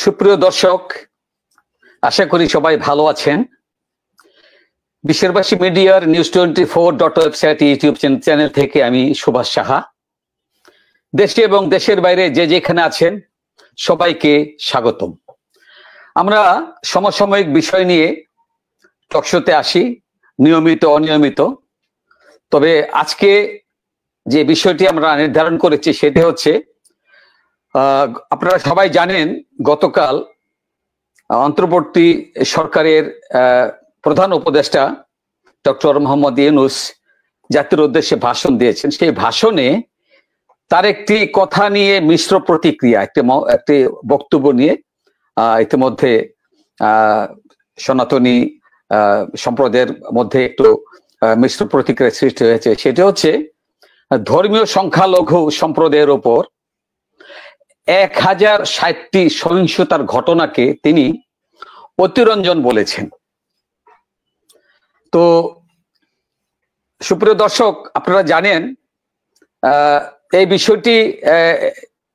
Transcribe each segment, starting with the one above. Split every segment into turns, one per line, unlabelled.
সুপ্রিয় দর্শক, আশা করি সবাই ভালো আছেন। বিশ্বেরবাসী মিডিয়ার নিউজ24 ওয়েবসাইট ইউটিউব চ্যানেল থেকে আমি সুভাষ সাহা। দেশে এবং দেশের বাইরে যে যেখানে আছেন সবাইকে স্বাগতম। আমরা সমসাময়িক বিষয় নিয়ে টকশোতে আসি, নিয়মিত অনিয়মিত। তবে আজকে যে বিষয়টি আমরা নির্ধারণ করেছি সেটি হচ্ছে, আপনারা সবাই জানেন গতকাল অন্তর্বর্তী সরকারের প্রধান উপদেষ্টা ডক্টর মোহাম্মদ ইউনূস জাতির উদ্দেশ্যে ভাষণ দিয়েছেন। সেই ভাষণে তার একটি কথা নিয়ে মিশ্র প্রতিক্রিয়া, একটি বক্তব্য নিয়ে ইতিমধ্যে সনাতনী সম্প্রদায়ের মধ্যে একটু মিশ্র প্রতিক্রিয়া সৃষ্টি হয়েছে। সেটা হচ্ছে ধর্মীয় সংখ্যালঘু সম্প্রদায়ের উপর 1060টি সহিংসতার ঘটনাকে তিনি অতিরঞ্জন বলেছেন। তো সুপ্রিয় দর্শক, আপনারা জানেন এই বিষয়টি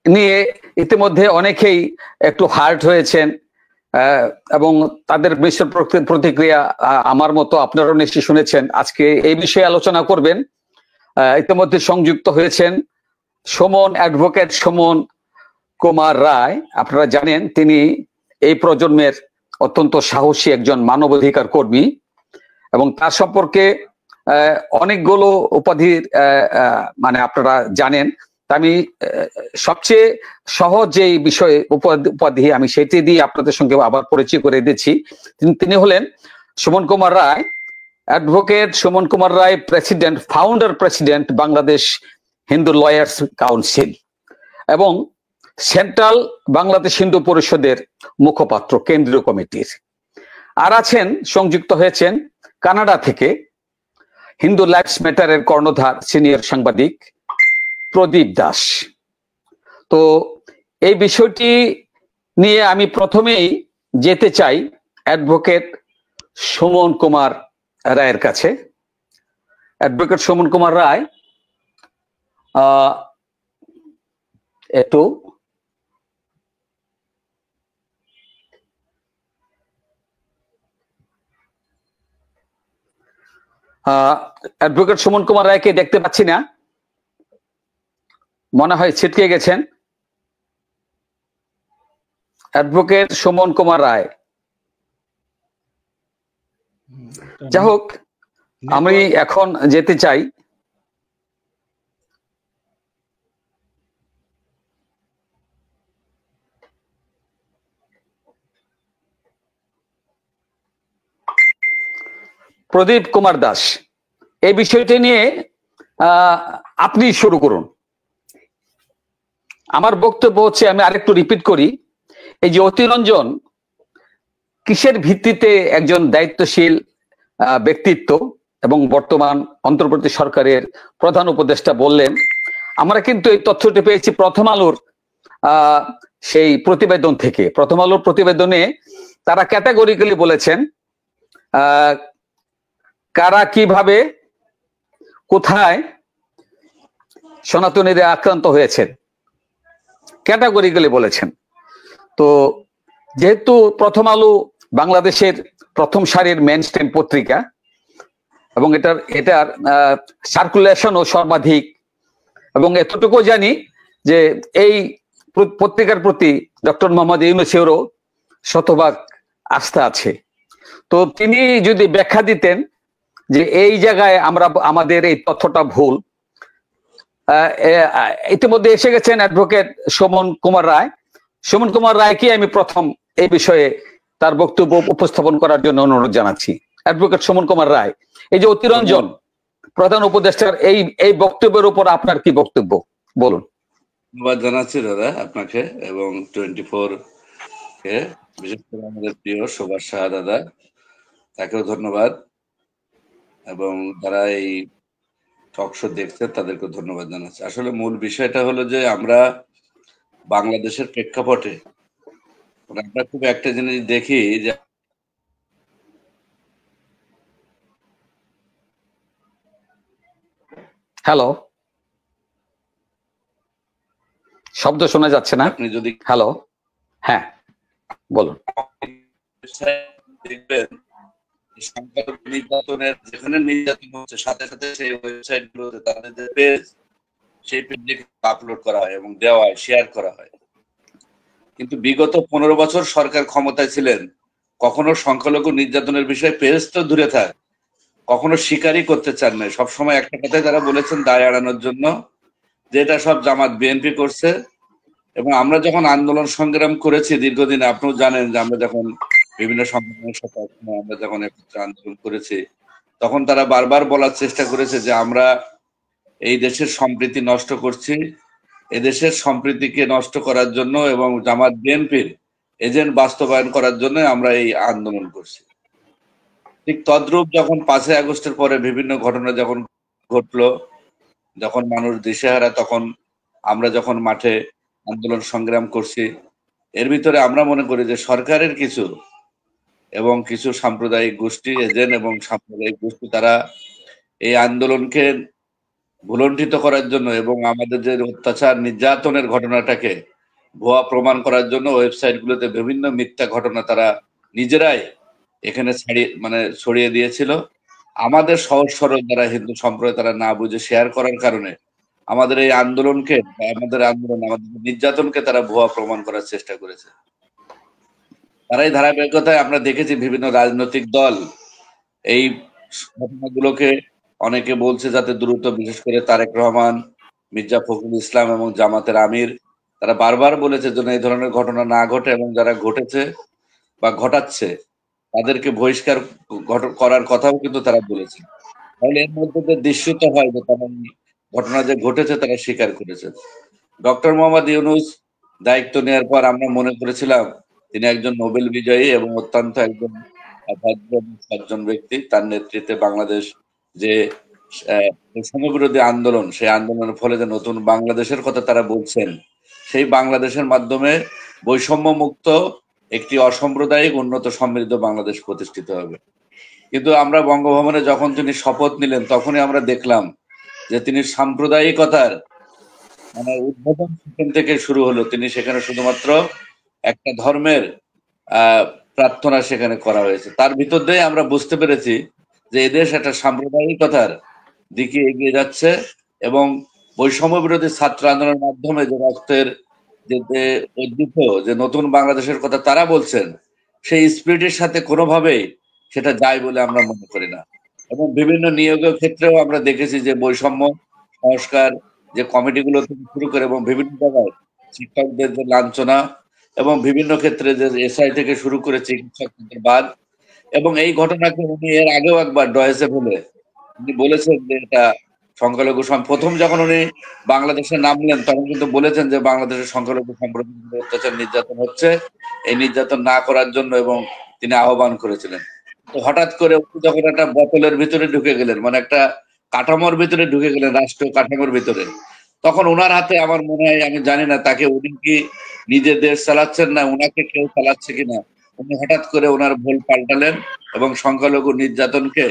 নিয়ে ইতিমধ্যে অনেকেই একটু হার্ট হয়েছেন এবং তাদের মিশ্র প্রতিক্রিয়া আমার মতো আপনারাও নিশ্চয়ই শুনেছেন। আজকে এই বিষয়ে আলোচনা করবেন। ইতিমধ্যে সংযুক্ত হয়েছেন অ্যাডভোকেট সুমন কুমার রায়। আপনারা জানেন তিনি এই প্রজন্মের অত্যন্ত সাহসী একজন মানবাধিকার কর্মী এবং তার সম্পর্কে অনেকগুলো উপাধির আপনারা জানেন। আমি সবচেয়ে সহজ যে বিষয় উপাধি আমি সেটি দিয়ে আপনাদের সঙ্গে আবার পরিচয় করে দিচ্ছি। তিনি হলেন Suman Kumar Roy, advocate Suman Kumar Roy, founder president Bangladesh Hindu lawyers council এবং সেন্ট্রাল বাংলাদেশ হিন্দু পরিষদের মুখপাত্র কেন্দ্রীয় কমিটির। আর আছেন, সংযুক্ত হয়েছেন কানাডা থেকে হিন্দু লাইফস ম্যাটারের কর্ণধার সিনিয়র সাংবাদিক প্রদীপ দাস। তো এই বিষয়টি নিয়ে আমি প্রথমেই যেতে চাই অ্যাডভোকেট সুমন কুমার রায়ের কাছে। অ্যাডভোকেট সুমন কুমার রায়, একটু অ্যাডভোকেট সুমন কুমার রায়কে দেখতে পাচ্ছি না, মনে হয় ছিটকে গেছেন। অ্যাডভোকেট সুমন কুমার রায়, যাই হোক, আমি এখন যেতে চাই প্রদীপ কুমার দাস। এই বিষয়টি নিয়ে আপনি শুরু করুন। আমার বক্তব্য হচ্ছে, আমি আরেকটু রিপিট করি, এই যে অতিরঞ্জন কিসের ভিত্তিতে একজন দায়িত্বশীল ব্যক্তিত্ব এবং বর্তমান অন্তর্বর্তী সরকারের প্রধান উপদেষ্টা বললেন। আমরা কিন্তু এই তথ্যটি পেয়েছি প্রথম আলোর সেই প্রতিবেদন থেকে। প্রথম আলোর প্রতিবেদনে তারা ক্যাটাগরিক্যালি বলেছেন কারা কিভাবে কোথায় সনাতনীরা আক্রান্ত হয়েছেন, ক্যাটাগরিক্যালি বলেছেন। তো যেহেতু প্রথম আলো বাংলাদেশের প্রথম সারির মেইনস্ট্রিম পত্রিকা এবং এটার সার্কুলেশনও সর্বাধিক, এবং এতটুকু জানি যে এই পত্রিকার প্রতি ডক্টর মোহাম্মদ ইউনূসেরও শতভাগ আস্থা আছে। তো তিনি যদি ব্যাখ্যা দিতেন যে এই জায়গায় আমাদের এই তথ্যটা ভুল। ইতিমধ্যে এসে গেছেন অ্যাডভোকেট সুমন কুমার রায়। সুমন কুমার রায়কে আমি প্রথম এই বিষয়ে তার বক্তব্য উপস্থাপন করার জন্য অনুরোধ জানাচ্ছি। অ্যাডভোকেট সুমন কুমার রায়, এই যে অতিরঞ্জন প্রধান উপদেষ্টার এই বক্তব্যের উপর আপনার কি বক্তব্য বলুন।
ধন্যবাদ জানাচ্ছি দাদা আপনাকে এবং 24 কে, বিশেষ করে আমাদের প্রিয় সুভাষ সাহা দাদা, তাকেও ধন্যবাদ, এবং যারা এই টক শো দেখছে তাদেরকে ধন্যবাদ জানাচ্ছি। আসলে মূল বিষয়টা হলো যে আমরা বাংলাদেশের প্রেক্ষাপটে আমরা খুব একটা জিনিস দেখি যে
হ্যালো, শব্দ শোনা যাচ্ছে না।
আপনি যদি
হ্যালো, হ্যাঁ বলুন।
দেখবেন সংখ্যালঘু নির্যাতনের যেখানে নির্যাতন হচ্ছে সাথে সাথে সেই ওয়েবসাইট গুলোতে তাদের যে পেজ, সেই পেজে আপলোড করা হয় এবং দেওয়া হয়, শেয়ার করা হয়। কিন্তু বিগত 15 বছর সরকার ক্ষমতায় ছিলেন, কখনো সংখ্যালঘু নির্যাতনের বিষয়ে পেজ তো দূরে থাক, কখনো স্বীকারই করতে চান না। সবসময় একটা কথাই তারা বলেছেন দায় এড়ানোর জন্য, যে এটা সব জামাত বিএনপি করছে। এবং আমরা যখন আন্দোলন সংগ্রাম করেছি দীর্ঘদিন, আপনিও জানেন যে আমরা যখন বিভিন্ন সংগঠনের সাথে আমরা যখন একত্রে আন্দোলন করেছি, তখন তারা বারবার বলার চেষ্টা করেছে যে আমরা এই দেশের সম্প্রীতি নষ্ট করছি, এদেশের সম্প্রীতিকে নষ্ট করার জন্য এবং জামাত বিএনপির এজেন্ট বাস্তবায়ন করার জন্য আমরা এই আন্দোলন করছি। ঠিক তদ্রূপ যখন 5ই আগস্টের পরে বিভিন্ন ঘটনা যখন ঘটলো, যখন মানুষ দিশেহারা, তখন আমরা যখন মাঠে আন্দোলন সংগ্রাম করছি, এর ভিতরে আমরা মনে করি যে সরকারের কিছু এবং কিছু সাম্প্রদায়িক গোষ্ঠী এজেন্ট এবং সাম্প্রদায়িক গোষ্ঠী তারা এই আন্দোলনকে ভুলণ্ঠিত করার জন্য এবং আমাদের যে অত্যাচার নির্যাতনের ঘটনাটাকে ভুয়া প্রমাণ করার জন্য ওয়েবসাইটগুলোতে বিভিন্ন মিথ্যা ঘটনা তারা নিজেরাই এখানে ছড়িয়ে দিয়েছিল। আমাদের সহজ সরল যারা হিন্দু সম্প্রদায় তারা না বুঝে শেয়ার করার কারণে আমাদের এই আন্দোলনকে, আমাদের নির্যাতনকে তারা ভুয়া প্রমাণ করার চেষ্টা করেছে। তার এই ধারাবাহিকতায় আমরা দেখেছি বিভিন্ন রাজনৈতিক দল এই ঘটনাগুলোকে, অনেকে বলছে যাতে দ্রুত, বিশেষ করে তারেক রহমান, মির্জা ফখরুল ইসলাম এবং জামাতের আমির, তারা বারবার বলেছে যেন এই ধরনের ঘটনা না ঘটে এবং যারা ঘটেছে বা ঘটাচ্ছে তাদেরকে বহিষ্কার করার কথাও কিন্তু তারা বলেছে। তাহলে এর মধ্যে যে দৃশ্যত হয় যে তারা ঘটনা যে ঘটেছে তারা স্বীকার করেছে। ডক্টর মোহাম্মদ ইউনূস দায়িত্ব নেওয়ার পর আমরা মনে করেছিলাম তিনি একজন নোবেল বিজয়ী এবং অত্যন্ত একজন সজ্জন ব্যক্তি। তার নেতৃত্বে বাংলাদেশ যে বৈষম্যবিরোধী আন্দোলন, সেই আন্দোলনের ফলে যে নতুন বাংলাদেশের কথা তারা বলছেন, সেই বাংলাদেশের মাধ্যমে বৈষম্য মুক্ত একটি অসাম্প্রদায়িক উন্নত সমৃদ্ধ বাংলাদেশ প্রতিষ্ঠিত হবে। কিন্তু আমরা বঙ্গভবনে যখন তিনি শপথ নিলেন, তখনই আমরা দেখলাম যে তিনি সাম্প্রদায়িকতার উদ্বোধন সেখান থেকে শুরু হলো। তিনি সেখানে শুধুমাত্র একটা ধর্মের প্রার্থনা সেখানে করা হয়েছে। তার ভিতর দিয়ে আমরা বুঝতে পেরেছি যে এদেশ একটা সাম্প্রদায়িকতার দিকে এগিয়ে যাচ্ছে এবং বৈষম্য বিরোধী ছাত্র আন্দোলনের মাধ্যমে যে রক্তের যে উদ্দীপ যে নতুন বাংলাদেশের কথা তারা বলছেন, সেই স্পিরিটের সাথে কোনোভাবেই সেটা যায় বলে আমরা মনে করি না। এবং বিভিন্ন নিয়োগের ক্ষেত্রেও আমরা দেখেছি যে বৈষম্য সংস্কার যে কমিটিগুলো থেকে শুরু করে এবং বিভিন্ন জায়গায় শিক্ষকদের যে লাঞ্ছনা এবং বিভিন্ন ক্ষেত্রে যে এসআই থেকে শুরু করে চিকিৎসকদের বাদ, এবং এই ঘটনাকে উনি এর আগেও একবার ডয়েসে বলে উনি বলেছেন যে এটা সংখ্যালঘু প্রথম যখন উনি বাংলাদেশে নামলেন তখন কিন্তু বলেছেন যে বাংলাদেশের সংখ্যালঘু সম্প্রদায়ের অত্যাচার নির্যাতন হচ্ছে, এই নির্যাতন না করার জন্য, এবং তিনি আহ্বান করেছিলেন। তো হঠাৎ করে যখন একটা বোতলের ভিতরে ঢুকে গেলেন, মানে একটা কাঠামোর ভিতরে ঢুকে গেলেন, রাষ্ট্রীয় কাঠামোর ভিতরে, তখন ওনার হাতে আমার মনে হয়, আমি জানি না তাকে উনি কি নিজের দেশ চালাচ্ছেন না ওনাকে কেউ চালাচ্ছে কিনা, উনি হঠাৎ করে ওনার ভুল পাল্টালেন এবং সংখ্যালঘু নির্যাতনকে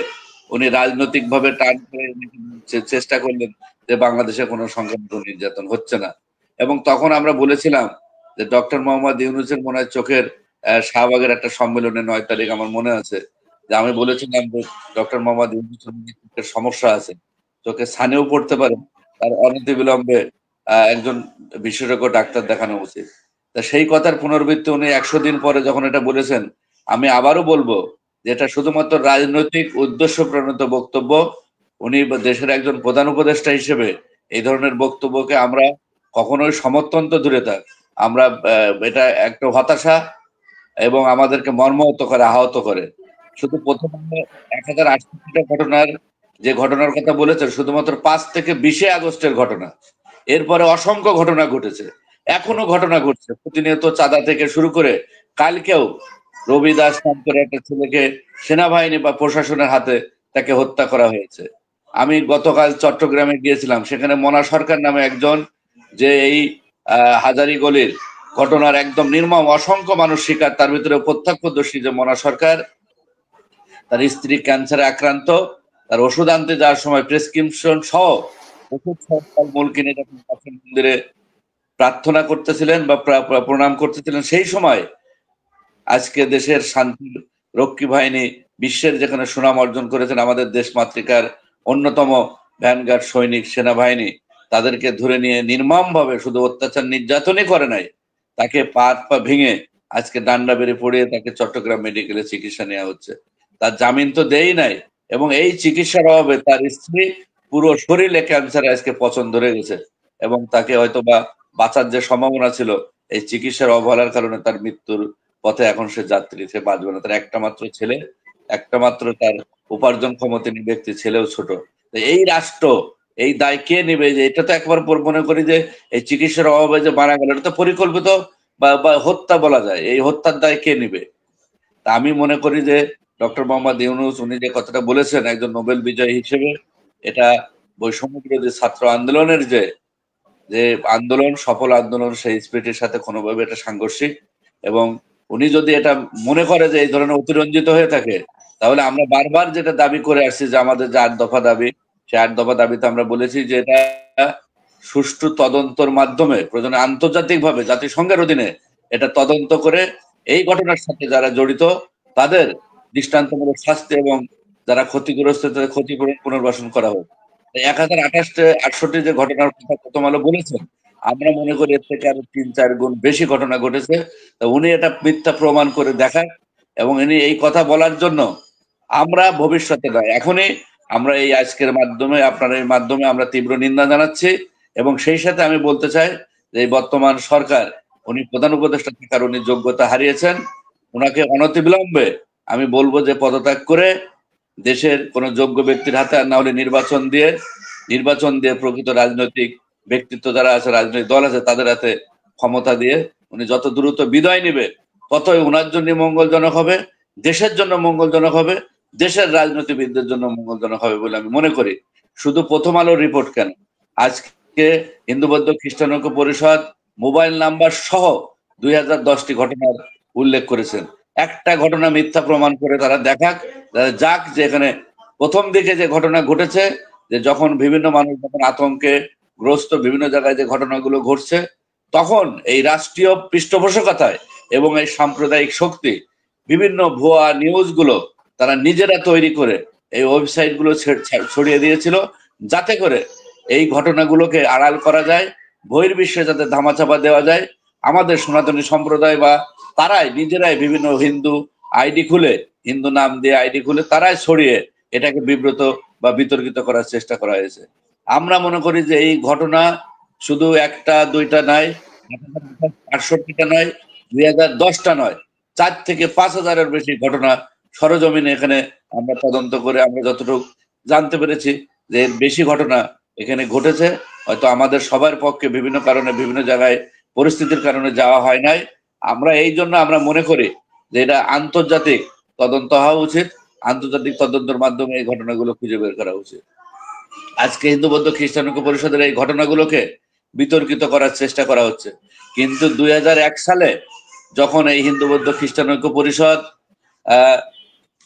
উনি রাজনৈতিক ভাবে টান করে চেষ্টা করলেন যে বাংলাদেশে কোনো সংখ্যালঘু নির্যাতন হচ্ছে না। এবং তখন আমরা বলেছিলাম যে ডক্টর মোহাম্মদ ইউনূসের মনে হয় চোখের শাহবাগের একটা সম্মেলনে 9 তারিখ আমার মনে আছে যে আমি বলেছিলাম যে ডক্টর মোহাম্মদ ইউনূসের সমস্যা আছে, চোখে ছানিও পড়তে পারে, তার অনতিবিলম্বে একজন বিশেষজ্ঞ ডাক্তার দেখানো উচিত। তা সেই কথার পুনরাবৃত্তি উনি 100 দিন পরে যখন এটা বলেছেন, আমি আবারও বলবো যে এটা শুধুমাত্র রাজনৈতিক উদ্দেশ্য প্রণীত বক্তব্য। উনি দেশের একজন প্রধান উপদেষ্টা হিসেবে এই ধরনের বক্তব্যকে আমরা কখনোই সমর্থন তো দূরে থাক, আমরা এটা একটা হতাশা এবং আমাদেরকে মর্মাহত করে, আহত করে। শুধু প্রথমে 1068টা ঘটনার যে ঘটনার কথা বলেছেন শুধুমাত্র 5 থেকে 20 আগস্টের ঘটনা, এরপরে অসংখ্য ঘটনা ঘটেছে, এখনো ঘটনা ঘটছে প্রতিনিয়ত, চাঁদা থেকে শুরু করে কালকেও রবি দাস নামের একটা ছেলেকে সেনাবাহিনী বা প্রশাসনের হাতে তাকে হত্যা করা হয়েছে। আমি গতকাল চট্টগ্রামে গিয়েছিলাম, সেখানে মনা সরকার নামে একজন, যে এই হাজারীগলির ঘটনার একদম নির্মম অসংখ্য মানুষ শিকার, তার ভিতরে প্রত্যক্ষদর্শী যে মনা সরকার, তার স্ত্রী ক্যান্সারে আক্রান্ত, তার ওষুধ আনতে যাওয়ার সময় প্রেসক্রিপশন সহ ওষুধ মূল কিনে যখন মন্দিরে প্রার্থনা করতেছিলেন বা প্রণাম করতেছিলেন, সেই সময় আজকে দেশের শান্তি রক্ষী বাহিনী বিশ্বের যেখানে সুনাম অর্জন করেছেন, আমাদের দেশ মাতৃকার অন্যতম ভ্যানগার্ড সৈনিক সেনাবাহিনী তাদেরকে ধরে নিয়ে নির্মমভাবে শুধু অত্যাচার নির্যাতনই করে নাই, তাকে পা ভেঙে আজকে ডান্ডা বেড়ে পড়িয়ে তাকে চট্টগ্রাম মেডিকেলে চিকিৎসা নেওয়া হচ্ছে। তার জামিন তো দেই নাই, এবং এই চিকিৎসার অভাবে তার স্ত্রী পুরো শরীরে ক্যান্সারে আজকে পচন ধরে গেছে, এবং তাকে হয়তো বা বাঁচার যে সম্ভাবনা ছিল এই চিকিৎসার অবহেলার কারণে তার মৃত্যুর পথে এখন সে যাত্রী, সে বাঁচবে না। তার একটা মাত্র ছেলে, একটা মাত্র তার উপার্জন ক্ষমতাহীন ব্যক্তি, ছেলেও ছোট। এই রাষ্ট্র এই দায় কে নেবে? যে এটা তো একবার মনে করি যে এই চিকিৎসার অভাবে যে মারা গেল, এটা তো পরিকল্পিত বা হত্যা বলা যায়। এই হত্যার দায় কে নেবে? তা আমি মনে করি যে ডক্টর মোহাম্মদ ইউনূস উনি যে কথাটা বলেছেন একজন নোবেল বিজয়ী হিসেবে, এটা বৈষম্য বিরোধী ছাত্র আন্দোলনের যে আন্দোলন, সফল আন্দোলন, সেই স্পিরিটের সাথে কোনোভাবে এটা সাংঘর্ষিক। এবং উনি যদি এটা মনে করে যে এই ধরনের অতিরঞ্জিত হয়ে থাকে, তাহলে আমরা বারবার যেটা দাবি করে আসছি যে আমাদের যে 8 দফা দাবি, সেই 8 দফা দাবিতে আমরা বলেছি যে এটা সুষ্ঠু তদন্তর মাধ্যমে, প্রয়োজনে আন্তর্জাতিকভাবে জাতিসংঘের অধীনে এটা তদন্ত করে এই ঘটনার সাথে যারা জড়িত তাদের দৃষ্টান্তমূলক শাস্তি, এবং যারা ক্ষতিগ্রস্ত তাদের ক্ষতিপূরণ পুনর্বাসন করা হোক। 1068 যে ঘটনার কথা প্রথম আলো বলেছেন, আমরা মনে করি এর থেকে আরো 3-4 গুণ বেশি ঘটনা ঘটেছে। তা উনি এটা মিথ্যা প্রমাণ করে দেখান, এবং ইনি এই কথা বলার জন্য আমরা ভবিষ্যতে নয়, এখনই আমরা এই আজকের মাধ্যমে, আপনার এই মাধ্যমে আমরা তীব্র নিন্দা জানাচ্ছি। এবং সেই সাথে আমি বলতে চাই যে এই বর্তমান সরকার, উনি প্রধান উপদেষ্টা থাকার উনি যোগ্যতা হারিয়েছেন। ওনাকে অনতিবিলম্বে আমি বলবো যে পদত্যাগ করে দেশের কোন যোগ্য ব্যক্তির হাতে, আর না হলে নির্বাচন দিয়ে প্রকৃত রাজনৈতিক ব্যক্তিত্ব যারা আছে, রাজনৈতিক দল আছে, তাদের হাতে ক্ষমতা দিয়ে উনি যত দ্রুত বিদায় নেবে ততই ওনার জন্য মঙ্গলজনক হবে, দেশের জন্য মঙ্গলজনক হবে, দেশের রাজনীতিবিদদের জন্য মঙ্গলজনক হবে বলে আমি মনে করি। শুধু প্রথম আলোর রিপোর্ট কেন, আজকে হিন্দু বৌদ্ধ খ্রিস্টান ঐক্য পরিষদ মোবাইল নাম্বার সহ 2010টি ঘটনার উল্লেখ করেছেন। একটা ঘটনা মিথ্যা প্রমাণ করে তারা দেখাক, যাক, যে এখানে প্রথম দিকে যে ঘটনা ঘটেছে, যে যখন বিভিন্ন মানুষ যখন আতঙ্কে গ্রস্ত, বিভিন্ন জায়গায় যে ঘটনাগুলো ঘটছে, তখন এই রাষ্ট্রীয় পৃষ্ঠপোষকতায় এবং এই সাম্প্রদায়িক শক্তি বিভিন্ন ভুয়া নিউজ গুলো তারা নিজেরা তৈরি করে এই ওয়েবসাইট গুলো ছড়িয়ে দিয়েছিল, যাতে করে এই ঘটনাগুলোকে আড়াল করা যায়, বহির্বিশ্বে যাতে ধামাচাপা দেওয়া যায়। আমাদের সনাতনী সম্প্রদায় বা তারাই নিজেরাই বিভিন্ন হিন্দু আইডি খুলে, হিন্দু নাম দিয়ে আইডি খুলে তারাই ছড়িয়ে এটাকে বিব্রত বা বিতর্কিত করার চেষ্টা করা হয়েছে। আমরা মনে করি যে এই ঘটনা শুধু একটা দুইটা নয়, 68টা নয়, 2010টা নয়, 4 থেকে 5,000-এর বেশি ঘটনা সরজমিনে এখানে আমরা তদন্ত করে আমরা যতটুকু জানতে পেরেছি যে বেশি ঘটনা এখানে ঘটেছে। হয়তো আমাদের সবার পক্ষে বিভিন্ন কারণে, বিভিন্ন জায়গায় পরিস্থিতির কারণে যাওয়া হয় নাই। আমরা এই জন্য আমরা মনে করি যে এটা আন্তর্জাতিক তদন্ত হওয়া উচিত, আন্তর্জাতিক তদন্তের মাধ্যমে এই ঘটনাগুলো খুঁজে বের করা উচিত। আজকে হিন্দু বৌদ্ধ খ্রিস্টান ঐক্য পরিষদের এই ঘটনাগুলোকে বিতর্কিত করার চেষ্টা করা হচ্ছে, কিন্তু 2001 সালে যখন এই হিন্দু বৌদ্ধ খ্রিস্টান ঐক্য পরিষদ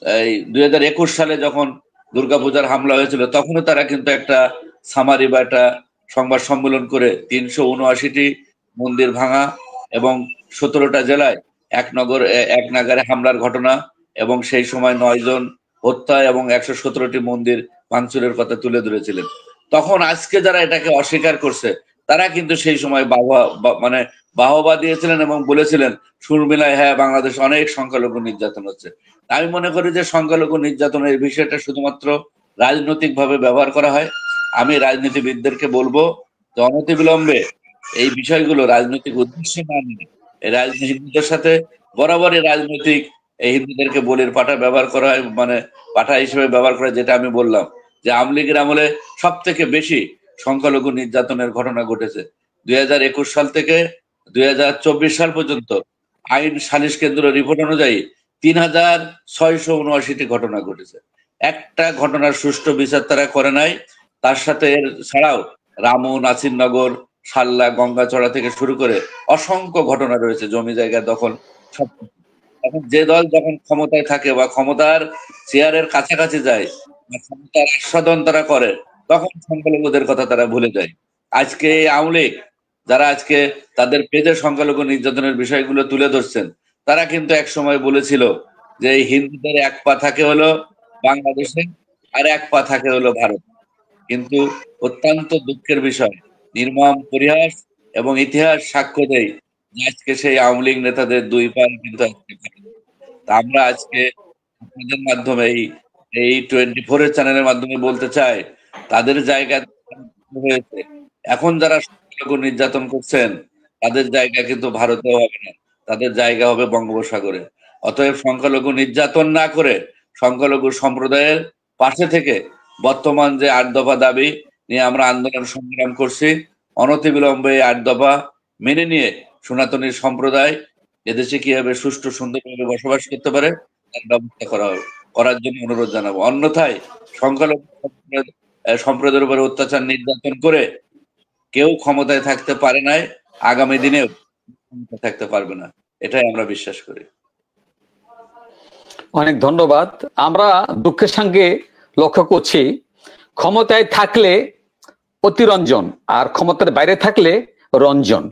এই 2021 সালে যখন দুর্গাপূজার হামলা হয়েছিল, তখনও তারা কিন্তু একটা সামারি বা একটা সংবাদ সম্মেলন করে 379টি মন্দির ভাঙা এবং 17টা জেলায় এক নাগারে হামলার ঘটনা, এবং সেই সময় 9 জন হত্যা এবং 117টি মন্দির ভাঙচুরের কথা তুলে ধরেছিলেন। তখন আজকে যারা এটাকে অস্বীকার করছে, তারা কিন্তু সেই সময় বাহবা দিয়েছিলেন এবং বলেছিলেন সুরমিলায়, হ্যাঁ, বাংলাদেশ অনেক সংখ্যালঘু নির্যাতন হচ্ছে। আমি মনে করি যে সংখ্যালঘু নির্যাতনের বিষয়টা শুধুমাত্র রাজনৈতিক ভাবে ব্যবহার করা হয়। আমি রাজনীতিবিদদেরকে বলবো যে অনতিবিলম্বে এই বিষয়গুলো রাজনৈতিক উদ্দেশ্যে না নিয়ে, এই রাজনীতিবিদদের সাথে বরাবরই রাজনৈতিক এই হিন্দুদেরকে বলির পাঠা ব্যবহার করা হয়, পাঠা হিসেবে ব্যবহার করা। যেটা আমি বললাম যে আওয়ামী লীগের আমলে সব থেকে বেশি সংখ্যালঘু নির্যাতনের ঘটনা ঘটেছে। 2021 সাল থেকে 2024 সাল পর্যন্ত আইন সালিশ কেন্দ্র রিপোর্ট অনুযায়ী 3679টি ঘটনা ঘটেছে। একটা ঘটনার সুষ্ঠু বিচার তারা করে নাই। তার সাথে এর ছাড়াও রামু, নাসিরনগর, সাল্লা, গঙ্গাচড়া থেকে শুরু করে অসংখ্য ঘটনা রয়েছে, জমি জায়গা দখল, সব। এখন যে দল যখন ক্ষমতায় থাকে বা ক্ষমতার চেয়ারের কাছাকাছি যায়, ক্ষমতার আস্বাদন তারা করে, তখন সংখ্যালঘুদের কথা তারা ভুলে যায়। আজকে আওয়ামী লীগ যারা আজকে তাদের পেজে সংখ্যালঘু নির্যাতনের বিষয়গুলো তুলে ধরছেন, তারা কিন্তু এক সময় বলেছিল যে এই হিন্দুদের এক পা থাকে হলো বাংলাদেশে আর এক পা থাকে হলো ভারত। কিন্তু অত্যন্ত দুঃখের বিষয়, নির্মম পরিহাস এবং ইতিহাস সাক্ষ্য দেয় যে আজকে সেই আওয়ামী লীগ নেতাদের দুই পা কিন্তু আজকে ভারত। তা আমরা আজকে আপনাদের মাধ্যমে এই 24 এর চ্যানেলের মাধ্যমে বলতে চাই, তাদের জায়গা হয়েছে, এখন যারা সংখ্যালঘু নির্যাতন করছেন তাদের জায়গা কিন্তু ভারতেও হবে না, তাদের জায়গা হবে বঙ্গোপসাগরে। অতএব সংখ্যালঘু নির্যাতন না করে সংখ্যালঘু সম্প্রদায়ের পাশে থেকে বর্তমান যে 8 দফা দাবি নিয়ে আমরা আন্দোলন সংগ্রাম করছি, অনতিবিলম্বে 8 দফা মেনে নিয়ে সনাতনী সম্প্রদায় এদেশে কিভাবে সুষ্ঠু সুন্দরভাবে বসবাস করতে পারে তার ব্যবস্থা করার জন্য অনুরোধ জানাবো। অন্যথায় সংখ্যালঘু সম্প্রদায়ের উপরে অত্যাচার নির্যাতন করে কেউ ক্ষমতায় থাকতে পারে নাই, আগামী দিনেও থাকতে পারবে না, এটাই আমরা বিশ্বাস করি।
অনেক ধন্যবাদ। আমরা দুঃখের সঙ্গে লক্ষ্য করছি, ক্ষমতায় থাকলে অতিরঞ্জন আর ক্ষমতার বাইরে থাকলে রঞ্জন।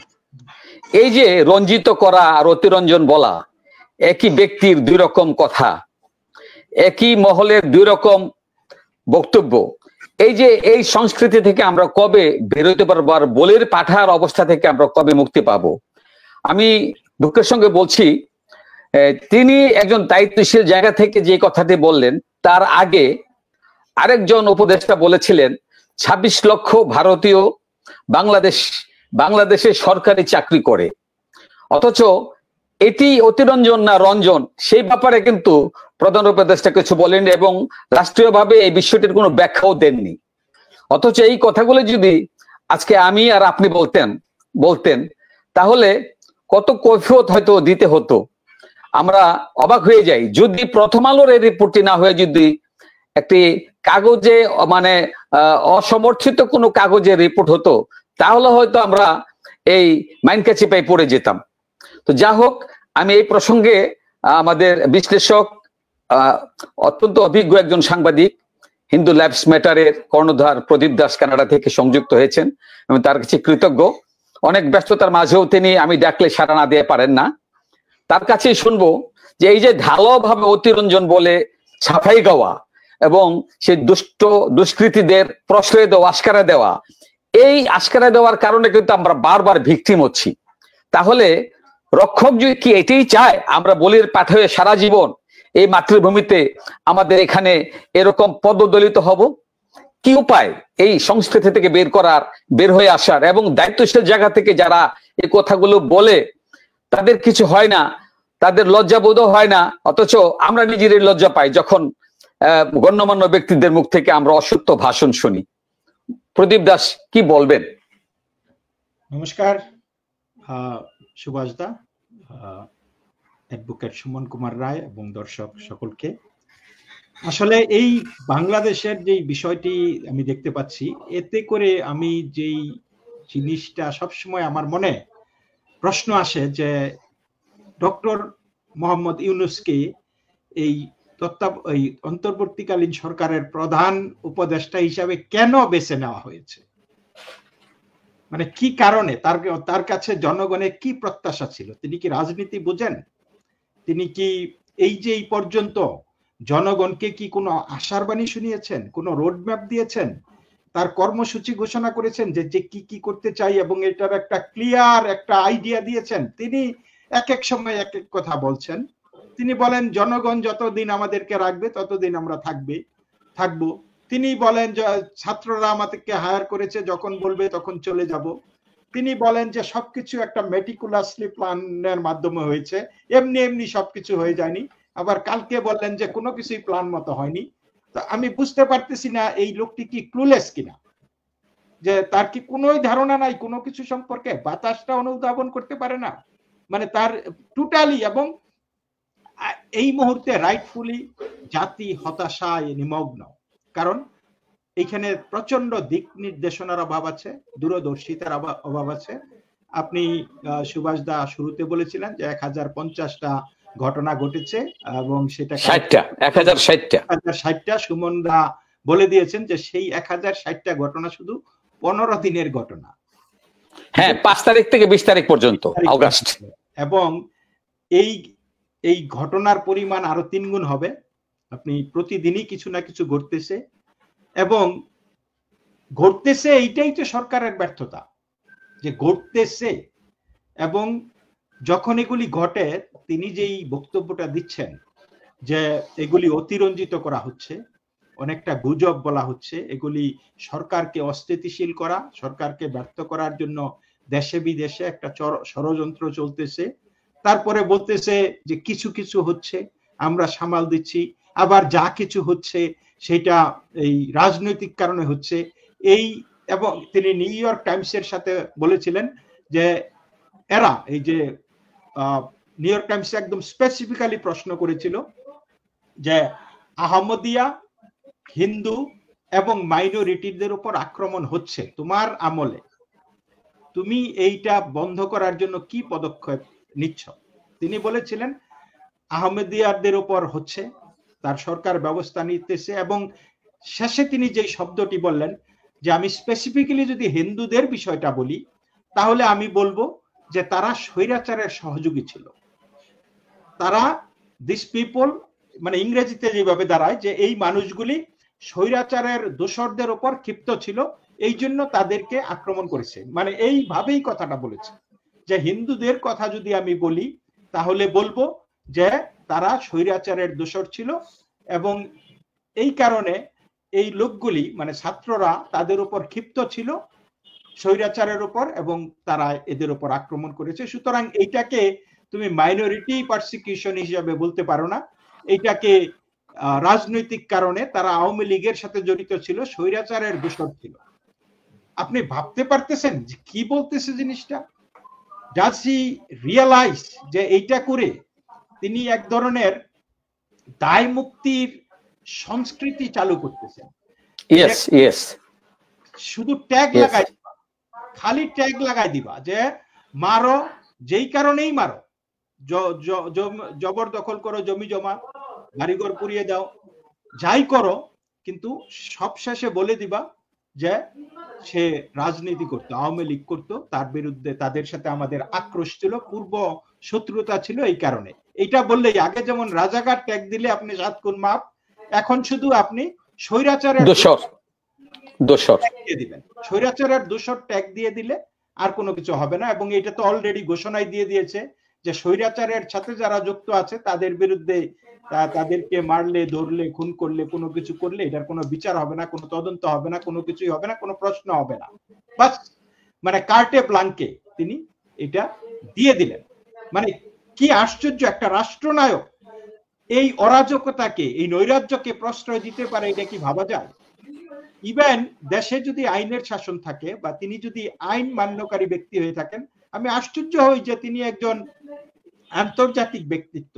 এই যে রঞ্জিত করা আর অতিরঞ্জন বলা একই ব্যক্তির দুই রকম কথা, একই মহলের দুই রকম বক্তব্য। এই যে এই সংস্কৃতি থেকে আমরা কবে বেরোতে পারবো আর বলির পাঠার অবস্থা থেকে আমরা কবে মুক্তি পাবো? আমি দুঃখের সঙ্গে বলছি, তিনি একজন দায়িত্বশীল জায়গা থেকে যে কথাটি বললেন, তার আগে আরেকজন উপদেষ্টা বলেছিলেন 26 লক্ষ ভারতীয় বাংলাদেশে সরকারি চাকরি করে। অথচ এটি অতিরঞ্জন না রঞ্জন সেই ব্যাপারে কিন্তু প্রধান উপদেষ্টা কিছু বলেননি এবং রাষ্ট্রীয়ভাবে এই বিষয়টির কোনো ব্যাখ্যাও দেননি। অথচ এই কথাগুলো যদি আজকে আমি আর আপনি বলতেন তাহলে কত কৈফিয়ত হয়তো দিতে হতো। আমরা অবাক হয়ে যাই, যদি প্রথম আলোর এই রিপোর্টটি না হয়ে যদি একটি কাগজে মানে অসমর্থিত কোনো কাগজে রিপোর্ট হতো তাহলে হয়তো আমরা এই মাইনকাছি পাই পড়ে যেতাম। তো যা হোক, আমি এই প্রসঙ্গে আমাদের বিশ্লেষক অত্যন্ত অভিজ্ঞ একজন সাংবাদিক হিন্দু লাইভস ম্যাটারের কর্ণধার প্রদীপ দাস কানাডা থেকে সংযুক্ত হয়েছেন, আমি তার কাছে কৃতজ্ঞ। অনেক ব্যস্ততার মাঝেও তিনি আমি ডাকলে সাড়া না দিয়ে পারেন না। তার কাছেই শুনবো যে এই যে ঢালাওভাবে অতিরঞ্জন বলে ছাপাই গাওয়া এবং সেই দুষ্কৃতীদের প্রশ্রয় দেওয়া, আস্কারা দেওয়া, এই আস্কারা দেওয়ার কারণে কিন্তু আমরা বারবার ভিকটিম হচ্ছি। তাহলে রক্ষক যদি কি এটাই চায় আমরা বলির পাঠ হয়ে সারা জীবন এই মাতৃভূমিতে আমাদের এখানে এরকম পদদলিত হব? কি উপায় এই সংস্কৃতি থেকে বের হয়ে আসার? এবং দায়িত্বশীল জায়গা থেকে যারা এই কথাগুলো বলে তাদের কিছু হয় না, তাদের লজ্জাবোধও হয় না, অথচ আমরা নিজেরই লজ্জা পাই যখন গণ্যমান্য ব্যক্তিদের মুখ থেকে আমরা অসত্য ভাষণ শুনি। প্রদীপ দাস কি বলবেন?
নমস্কার সুভাষ দা, অ্যাডভোকেট সুমন কুমার রায় এবং দর্শক সকলকে। আসলে এই বাংলাদেশের যে বিষয়টি আমি দেখতে পাচ্ছি, এতে করে আমি যেই জিনিসটা সবসময় আমার মনে প্রশ্ন আসে যে ডক্টর মোহাম্মদ ইউনূসকে এই অন্তর্বর্তীকালীন সরকারের প্রধান উপদেষ্টা হিসাবে কেন বেছে নেওয়া হয়েছে? মানে কি কারণে? তার কাছে জনগণের কি প্রত্যাশা ছিল? তিনি কি রাজনীতি বোঝেন? তিনি কি এই যে এই পর্যন্ত জনগণকে কি কোনো আশার বাণী শুনিয়েছেন? কোনো রোডম্যাপ দিয়েছেন? তার কর্মসূচি ঘোষণা করেছেন যে কি কি করতে চাই এবং এটার একটা ক্লিয়ার একটা আইডিয়া দিয়েছেন? তিনি এক এক সময় এক এক কথা বলছেন। তিনি বলেন জনগণ যতদিন আমাদেরকে রাখবে ততদিন আমরা থাকবো। তিনি বলেন যে ছাত্ররা আমাদেরকে হায়ার করেছে, যখন বলবে তখন চলে যাব। তিনি বলেন যে সবকিছু একটা মেটিকুলাসলি প্ল্যানের মাধ্যমে হয়েছে, এমনি সবকিছু হয়ে যায়নি। আবার কালকে বললেন যে কোনো কিছুই প্ল্যান মতো হয়নি। তো আমি বুঝতে পারতেছি না এই লোকটি কি ক্লুলেস কিনা, যে তার কি কোনোই ধারণা নাই কোনো কিছু সম্পর্কে, বাতাসটা অনুধাবন করতে পারে না, মানে তার টোটালি। এবং এই মুহূর্তে রাইটফুলি জাতি হতাশায় নিমগ্ন, কারণ এখানে প্রচন্ড দিক নির্দেশনার অভাব আছে, দূরদর্শিতার অভাব আছে। আপনি সুভাষ দা শুরুতে বলেছিলেন যে 1050টা ঘটনা ঘটেছে এবং সেটা 1060টা। সুমন দা বলে দিয়েছেন যে সেই 1060টা ঘটনা শুধু 15 দিনের ঘটনা।
হ্যাঁ, 5 তারিখ থেকে 20 তারিখ পর্যন্ত, আগস্ট।
এবং এই এই ঘটনার পরিমাণ আরো 3 গুণ হবে। আপনি প্রতিদিনই কিছু না কিছু ঘটতেছে, এবং ঘটতেছে, এইটাই তো সরকারের ব্যর্থতা যে ঘটতেছে। এবং যখন এগুলি ঘটে, তিনি যেই বক্তব্যটা দিচ্ছেন যে এগুলি অতিরঞ্জিত করা হচ্ছে, অনেকটা গুজব বলা হচ্ছে, এগুলি সরকারকে অস্থিতিশীল করা, সরকারকে ব্যর্থ করার জন্য দেশে বিদেশে একটা ষড়যন্ত্র চলতেছে। তারপরে বলতেছে যে কিছু কিছু হচ্ছে, আমরা সামাল দিচ্ছি, আবার যা কিছু হচ্ছে সেটা এই রাজনৈতিক কারণে হচ্ছে। এই এবং তিনি নিউ ইয়র্ক টাইমসের সাথে বলেছিলেন যে এরা, এই যে নিউ ইয়র্ক টাইমস একদম স্পেসিফিক্যালি প্রশ্ন করেছিল যে আহমদিয়া, হিন্দু এবং মাইনরিটিদের উপর আক্রমণ হচ্ছে তোমার আমলে, তুমি এইটা বন্ধ করার জন্য কি পদক্ষেপ নিচ্ছ? তিনি বলেছিলেন আহমদিয়াদের উপর হচ্ছে, তার সরকার ব্যবস্থা নিতেছে। এবং শেষে তিনি যে শব্দটি বললেন যে আমি স্পেসিফিক্যালি যদি হিন্দুদের বিষয়টা বলি, তাহলে আমি বলবো যে তারা স্বৈরাচারের সহযোগী ছিল। তারা, দিস পিপল, মানে ইংরেজিতে যেভাবে দাঁড়ায় যে এই মানুষগুলি স্বৈরাচারের দোসরদের উপর ক্ষিপ্ত ছিল, এই জন্য তাদেরকে আক্রমণ করেছে। মানে এইভাবেই কথাটা বলেছে যে হিন্দুদের কথা যদি আমি বলি, তাহলে বলবো যে তারা স্বৈরাচারের দোসর ছিল, এবং এই কারণে এই লোকগুলি, মানে ছাত্ররা, তাদের উপর ক্ষিপ্ত ছিল স্বৈরাচারের উপর, এবং তারা এদের উপর আক্রমণ করেছে। সুতরাং এইটাকে তুমি মাইনরিটি পারসিকিউশন হিসাবে বলতে পারো না, এইটাকে রাজনৈতিক কারণে তারা আওয়ামী লীগের সাথে জড়িত ছিল, স্বৈরাচারের দোসর ছিল। আপনি ভাবতে পারতেছেন যে কি বলতেছে জিনিসটা? ডাজ হি রিয়ালাইজ যে এইটা করে তিনি এক ধরনের দায় মুক্তির সংস্কৃতি চালু করতেছেন?
ইয়েস ইয়েস,
শুধু ট্যাগ লাগাই দিবা, খালি ট্যাগ লাগাই দিবা যে মারো, যেই কারণেই মারো, জবরদখল করো, জমি জমা, বাড়িঘর পুড়িয়ে দাও, যাই করো, কিন্তু সবশেষে বলে দিবা যে সে রাজনীতি করতো, আওয়ামী লীগ করতো, তার বিরুদ্ধে তাদের সাথে আমাদের আক্রোশ ছিল, পূর্ব শত্রুতা ছিল এই কারণে। এটা বললেই, আগে যেমন রাজাকার ট্যাগ দিলে আপনি 7 গুণ মাপ, এখন শুধু আপনি স্বৈরাচারের
দোসর
দিয়ে দিবেন, স্বৈরাচারের দোসর ট্যাগ দিয়ে দিলে আর কোনো কিছু হবে না। এবং এটা তো অলরেডি ঘোষণাই দিয়ে দিয়েছে যে স্বৈরাচারের সাথে যারা যুক্ত আছে তাদের বিরুদ্ধে, তাদেরকে মারলে, ধরলে, খুন করলে, কোনো কিছু করলে এটার কোনো বিচার হবে না, কোনো তদন্ত হবে না, কোনো কিছুই হবে না, কোনো প্রশ্ন হবে না। বাস, মানে কার্টে ব্লাঙ্কে তিনি এটা দিয়ে দিলেন। মানে কি আশ্চর্য, একটা রাষ্ট্রনায়ক এই অরাজকতাকে, এই নৈরাজ্যকে প্রশ্রয় দিতে পারে, এটা কি ভাবা যায়? ইভেন দেশে যদি আইনের শাসন থাকে, বা তিনি যদি আইন মান্যকারী ব্যক্তি হয়ে থাকেন, আমি আশ্চর্য হই যে তিনি একজন আন্তর্জাতিক ব্যক্তিত্ব,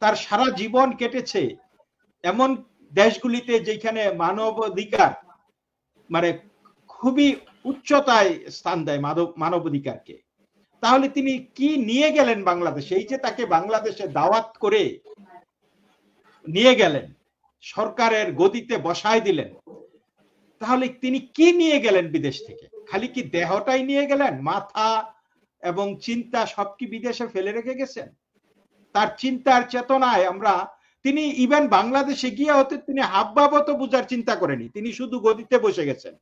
তার সারা জীবন কেটেছে এমন দেশগুলিতে যেখানে মানবাধিকার মানে খুবই উচ্চতায় স্থান দেয় মানবাধিকারকে। তাহলে তিনি কি নিয়ে গেলেন বাংলাদেশে? এই যে তাকে বাংলাদেশে দাওয়াত করে নিয়ে গেলেন, সরকারের গদিতে বসায় দিলেন, তাহলে তিনি কি নিয়ে গেলেন বিদেশ থেকে? খালি কি দেহটাই নিয়ে গেলেন? মাথা এবং চিন্তা সব কি বিদেশে ফেলে রেখে গেছেন? তার চিন্তার চেতনায় আমরা, তিনি ইভেন বাংলাদেশে গিয়ে হতে তিনি হাবভাবত বুঝার চিন্তা করেনি, তিনি শুধু গদিতে বসে গেছেন।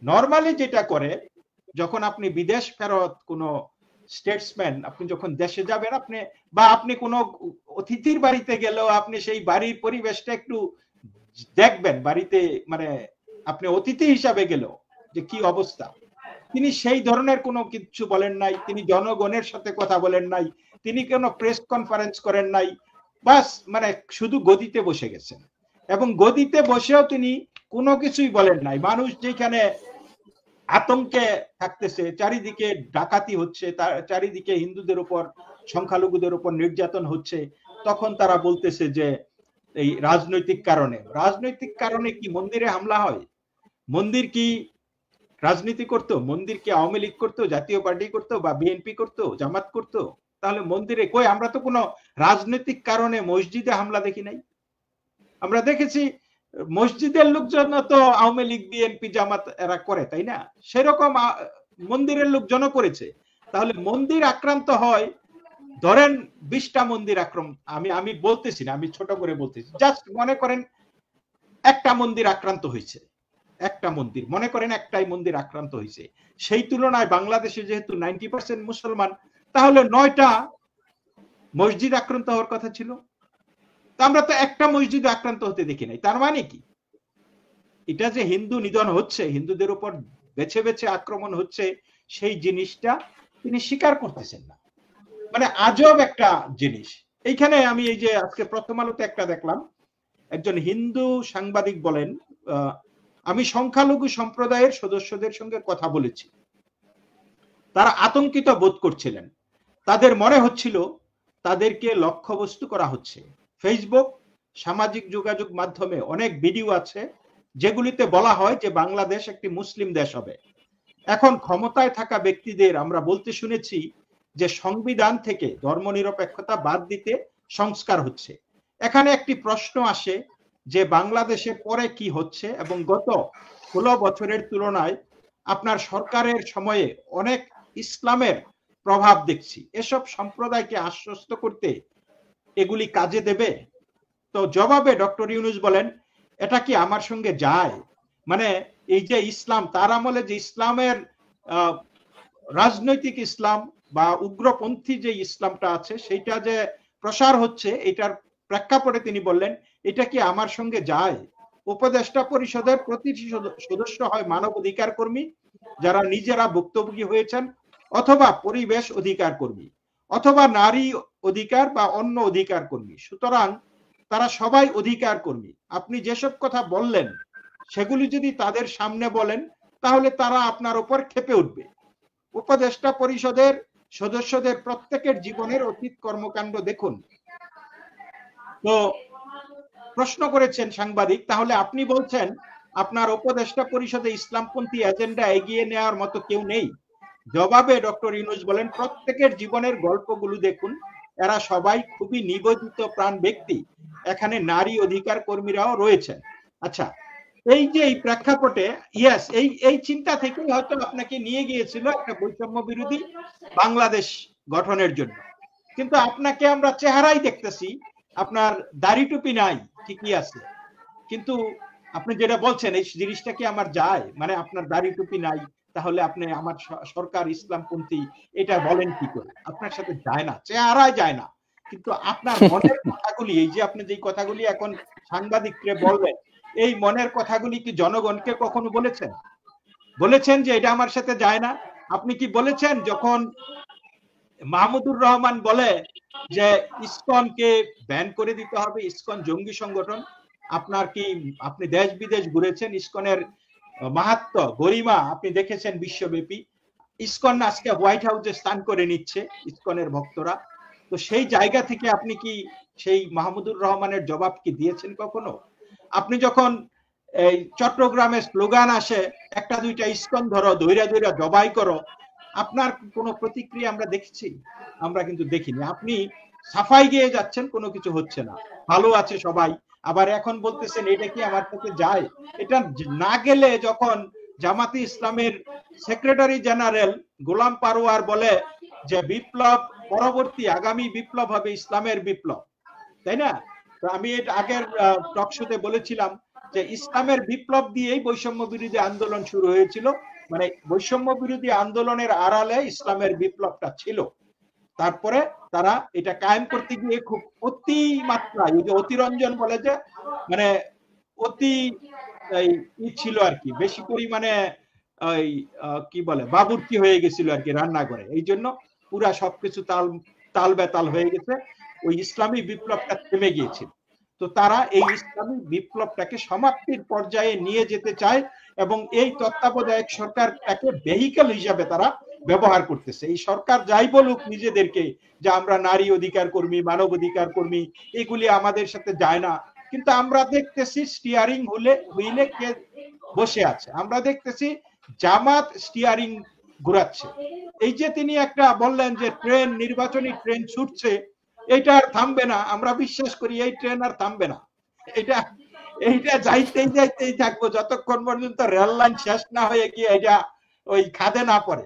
নর্মালি যেটা করে, যখন আপনি বিদেশ ফেরত কোনো স্টেটসম্যান, আপনি যখন দেশে যাবেন, আপনি বা আপনি কোনো অতিথির বাড়িতে গেলেও আপনি সেই বাড়ির পরিবেশটা একটু দেখবেন, বাড়িতে মানে আপনি অতিথি হিসাবে গেলেও যে কি অবস্থা। তিনি সেই ধরনের কোনো কিছু বলেন নাই, তিনি জনগণের সাথে কথা বলেন নাই, তিনি কোনো প্রেস কনফারেন্স করেন নাই, বাস মানে শুধু গদিতে বসে গেছেন। এবং গদিতে বসেও তিনি কোনো কিছুই বলেন নাই। মানুষ যেখানে আতঙ্কে থাকতেছে, চারিদিকে ডাকাতি হচ্ছে, চারিদিকে হিন্দুদের উপর, সংখ্যালঘুদের উপর নির্যাতন হচ্ছে, তখন তারা বলতেছে যে এই রাজনৈতিক কারণে। রাজনৈতিক কারণে কি মন্দিরে হামলা হয়? মন্দির কি রাজনীতি করতো? মন্দির কি আওয়ামী লীগ করতো, জাতীয় পার্টি করতো, বা বিএনপি করতো, জামাত করতো? তাহলে মন্দিরে কই? আমরা তো কোনো রাজনৈতিক কারণে মসজিদে হামলা দেখি নাই। আমরা দেখেছি মসজিদের লোকজন তো আওয়ামী লীগ, বিএনপি, জামাত এরা করে, তাই না? সেরকম মন্দিরের লোকজনও করেছে। তাহলে মন্দির আক্রান্ত হয় ধরেন 20টা মন্দির আক্রমণ, আমি বলতেছি না, আমি ছোট করে বলতেছি, জাস্ট মনে করেন একটা মন্দির আক্রান্ত হয়েছে, একটা মন্দির, মনে করেন একটাই মন্দির আক্রান্ত হয়েছে, সেই তুলনায় বাংলাদেশে যেহেতু 90% মুসলমান, তাহলে 9টা মসজিদ আক্রান্ত হওয়ার কথা ছিল। তা আমরা তো একটা মসজিদ আক্রান্ত হতে দেখি নাই। তার মানে কি এটা যে হিন্দু নিধন হচ্ছে, হিন্দুদের উপর বেছে বেছে আক্রমণ হচ্ছে, সেই জিনিসটা তিনি স্বীকার করতেছেন না। মানে আজব একটা জিনিস। এইখানে আমি এই যে আজকে প্রথম আলোতে একটা দেখলাম, একজন হিন্দু সাংবাদিক বলেন, আমি সংখ্যালঘু সম্প্রদায়ের সদস্যদের সঙ্গে কথা বলেছি, তারা আতঙ্কিত বোধ করছিলেন, তাদের মনে হচ্ছিল তাদেরকে লক্ষ্যবস্তু করা হচ্ছে। ফেসবুক, সামাজিক যোগাযোগ মাধ্যমে অনেক ভিডিও আছে যেগুলিতে বলা হয় যে বাংলাদেশ একটি মুসলিম দেশ হবে। এখন ক্ষমতায় থাকা ব্যক্তিদের আমরা বলতে শুনেছি যে সংবিধান থেকে ধর্মনিরপেক্ষতা বাদ দিতে সংস্কার হচ্ছে। এখানে একটি প্রশ্ন আসে যে বাংলাদেশে পরে কি হচ্ছে, এবং গত 16 বছরের তুলনায় আপনার সরকারের সময়ে অনেক ইসলামের প্রভাব দেখছি, এসব সম্প্রদায়কে আশ্বস্ত করতে এগুলি কাজে দেবে? তো জবাবে ডক্টর ইউনূস বলেন, এটা কি আমার সঙ্গে যায়? মানে এই যে ইসলাম, তার আমলে যে ইসলামের রাজনৈতিক ইসলাম বা উগ্রপন্থী যে ইসলামটা আছে সেইটা যে প্রসার হচ্ছে, এটার প্রেক্ষাপটে তিনি বললেন, এটা কি আমার সঙ্গে যায়? উপদেষ্টা পরিষদের প্রতিটি সদস্য হয় মানবাধিকার কর্মী, যারা নিজেরা ভুক্তভোগী হয়েছেন, অথবা পরিবেশ অধিকার কর্মী, অথবা নারী অধিকার বা অন্য অধিকার কর্মী। সুতরাং তারা সবাই অধিকার কর্মী। আপনি যেসব কথা বললেন সেগুলি যদি তাদের সামনে বলেন তাহলে তারা আপনার উপর ক্ষেপে উঠবে। উপদেষ্টা পরিষদের সদস্যদের প্রত্যেকের জীবনের অতীত কর্মকাণ্ড দেখুন। তো প্রশ্ন করেছেন সাংবাদিক, তাহলে আপনি বলছেন আপনার উপদেষ্টা পরিষদে ইসলামপন্থী এজেন্ডা এগিয়ে নেওয়ার মতো কেউ নেই? জবাবে ডক্টর ইউনূস বলেন, প্রত্যেকের জীবনের গল্পগুলো দেখুন, এরা সবাই খুবই নিবেদিত প্রাণ ব্যক্তি, এখানে নারী অধিকার কর্মীরাও রয়েছেন। আচ্ছা, এই যে এই প্রেক্ষাপটে ইয়েস, এই চিন্তা থেকেই হয়তো আপনাকে নিয়ে গিয়েছিল একটা বৈষম্য বিরোধী বাংলাদেশ গঠনের জন্য। কিন্তু আপনাকে আমরা চেহারাই দেখতেছি, আপনার দাড়ি টুপি নাই, ঠিকই আছে, কিন্তু আপনি যেটা বলছেন এই জিনিসটা কি আমার যায়? মানে আপনার দাড়ি টুপি নাই, তাহলে আপনি আমার সরকার ইসলামপন্থী, এটা বলেন কি করে? আপনার সাথে যায় না, চেহারায় যায় না। কিন্তু আপনার মনের কথাগুলি, এই যে আপনি যে কথাগুলি এখন সাংবাদিককে বলবেন, এই মনের কথাগুলি কি জনগণকে কখনো বলেছেন? বলেছেন যে এটা আমার সাথে যায় না? আপনি কি বলেছেন যখন মাহমুদুর রহমান বলে যে ইসকনকে ব্যান করে দিতে হবে, ইসকন জঙ্গি সংগঠন, আপনার কি, আপনি দেশ বিদেশ ঘুরেছেন, ইসকনের মাহাত্ম্য গরিমা আপনি দেখেছেন বিশ্বব্যাপী, ইসকন আজকে হোয়াইট হাউসে স্থান করে নিচ্ছে ইসকনের ভক্তরা, তো সেই জায়গা থেকে আপনি কি সেই মাহমুদুর রহমানের জবাব কি দিয়েছেন কখনো? আপনি যখন এই চট্টগ্রামে স্লোগান আসে একটা দুইটা ইসকন ধরো, দৈরা দৈরা জবাই করো, আপনার কোনো প্রতিক্রিয়া আমরা দেখছি? আমরা কিন্তু দেখিনি। আপনি সাফাই গিয়ে যাচ্ছেন, কোনো কিছু হচ্ছে না, ভালো আছে সবাই, আবার এখন বলতেছেন এটা কি আমার সাথে যায়? এটা না গেলে যখন জামাতে ইসলামের সেক্রেটারি জেনারেল গোলাম পারোয়ার বলে যে বিপ্লব পরবর্তী আগামী বিপ্লব হবে ইসলামের বিপ্লব, তাই না? তো আমি এর আগের টকশোতে বলেছিলাম যে ইসলামের বিপ্লব দিয়েই বৈষম্য বিরোধী আন্দোলন শুরু হয়েছিল, মানে বৈষম্য বিরোধী আন্দোলনের আড়ালে ইসলামের বিপ্লবটা ছিল। তারপরে তারা এটা কায়েম করতে গিয়ে খুব অতিমাত্রায়, এই যে অতিরঞ্জন বলে যে, মানে অতি ছিল আর কি, বেশি পরিমাণে ওই কি বলে বাবুর্চি হয়ে গেছিল আর কি রান্নাঘরে, এই জন্য পুরা সবকিছু তাল বেতাল হয়ে গেছে, ওই ইসলামী বিপ্লবটা থেমে গিয়েছিল। তো তারা এই ইসলামী বিপ্লবটাকে সমাপ্তির পর্যায়ে নিয়ে যেতে চায় এবং এই তত্ত্বাবধায়ক সরকারটাকে ভেহিকল হিসাবে তারা ব্যবহার করতেছে। এই সরকার যাই বলুক নিজেদেরকে যে আমরা নারী অধিকার কর্মী, মানব অধিকার কর্মী, এগুলি আমাদের সাথে যায় না, কিন্তু আমরা দেখতেছি স্টিয়ারিং হুইলে কে বসে আছে, আমরা দেখতেছি জামাত স্টিয়ারিং ঘুরাচ্ছে। এই যে তিনি একটা বললেন যে ট্রেন, নির্বাচনী ট্রেন ছুটছে, এটা আর থামবে না, আমরা বিশ্বাস করি এই ট্রেন আর থামবে না, এইটা যাইতেই থাকবো যতক্ষণ পর্যন্ত রেল লাইন শেষ না হয়ে গিয়ে এটা ওই খাদে না পড়ে।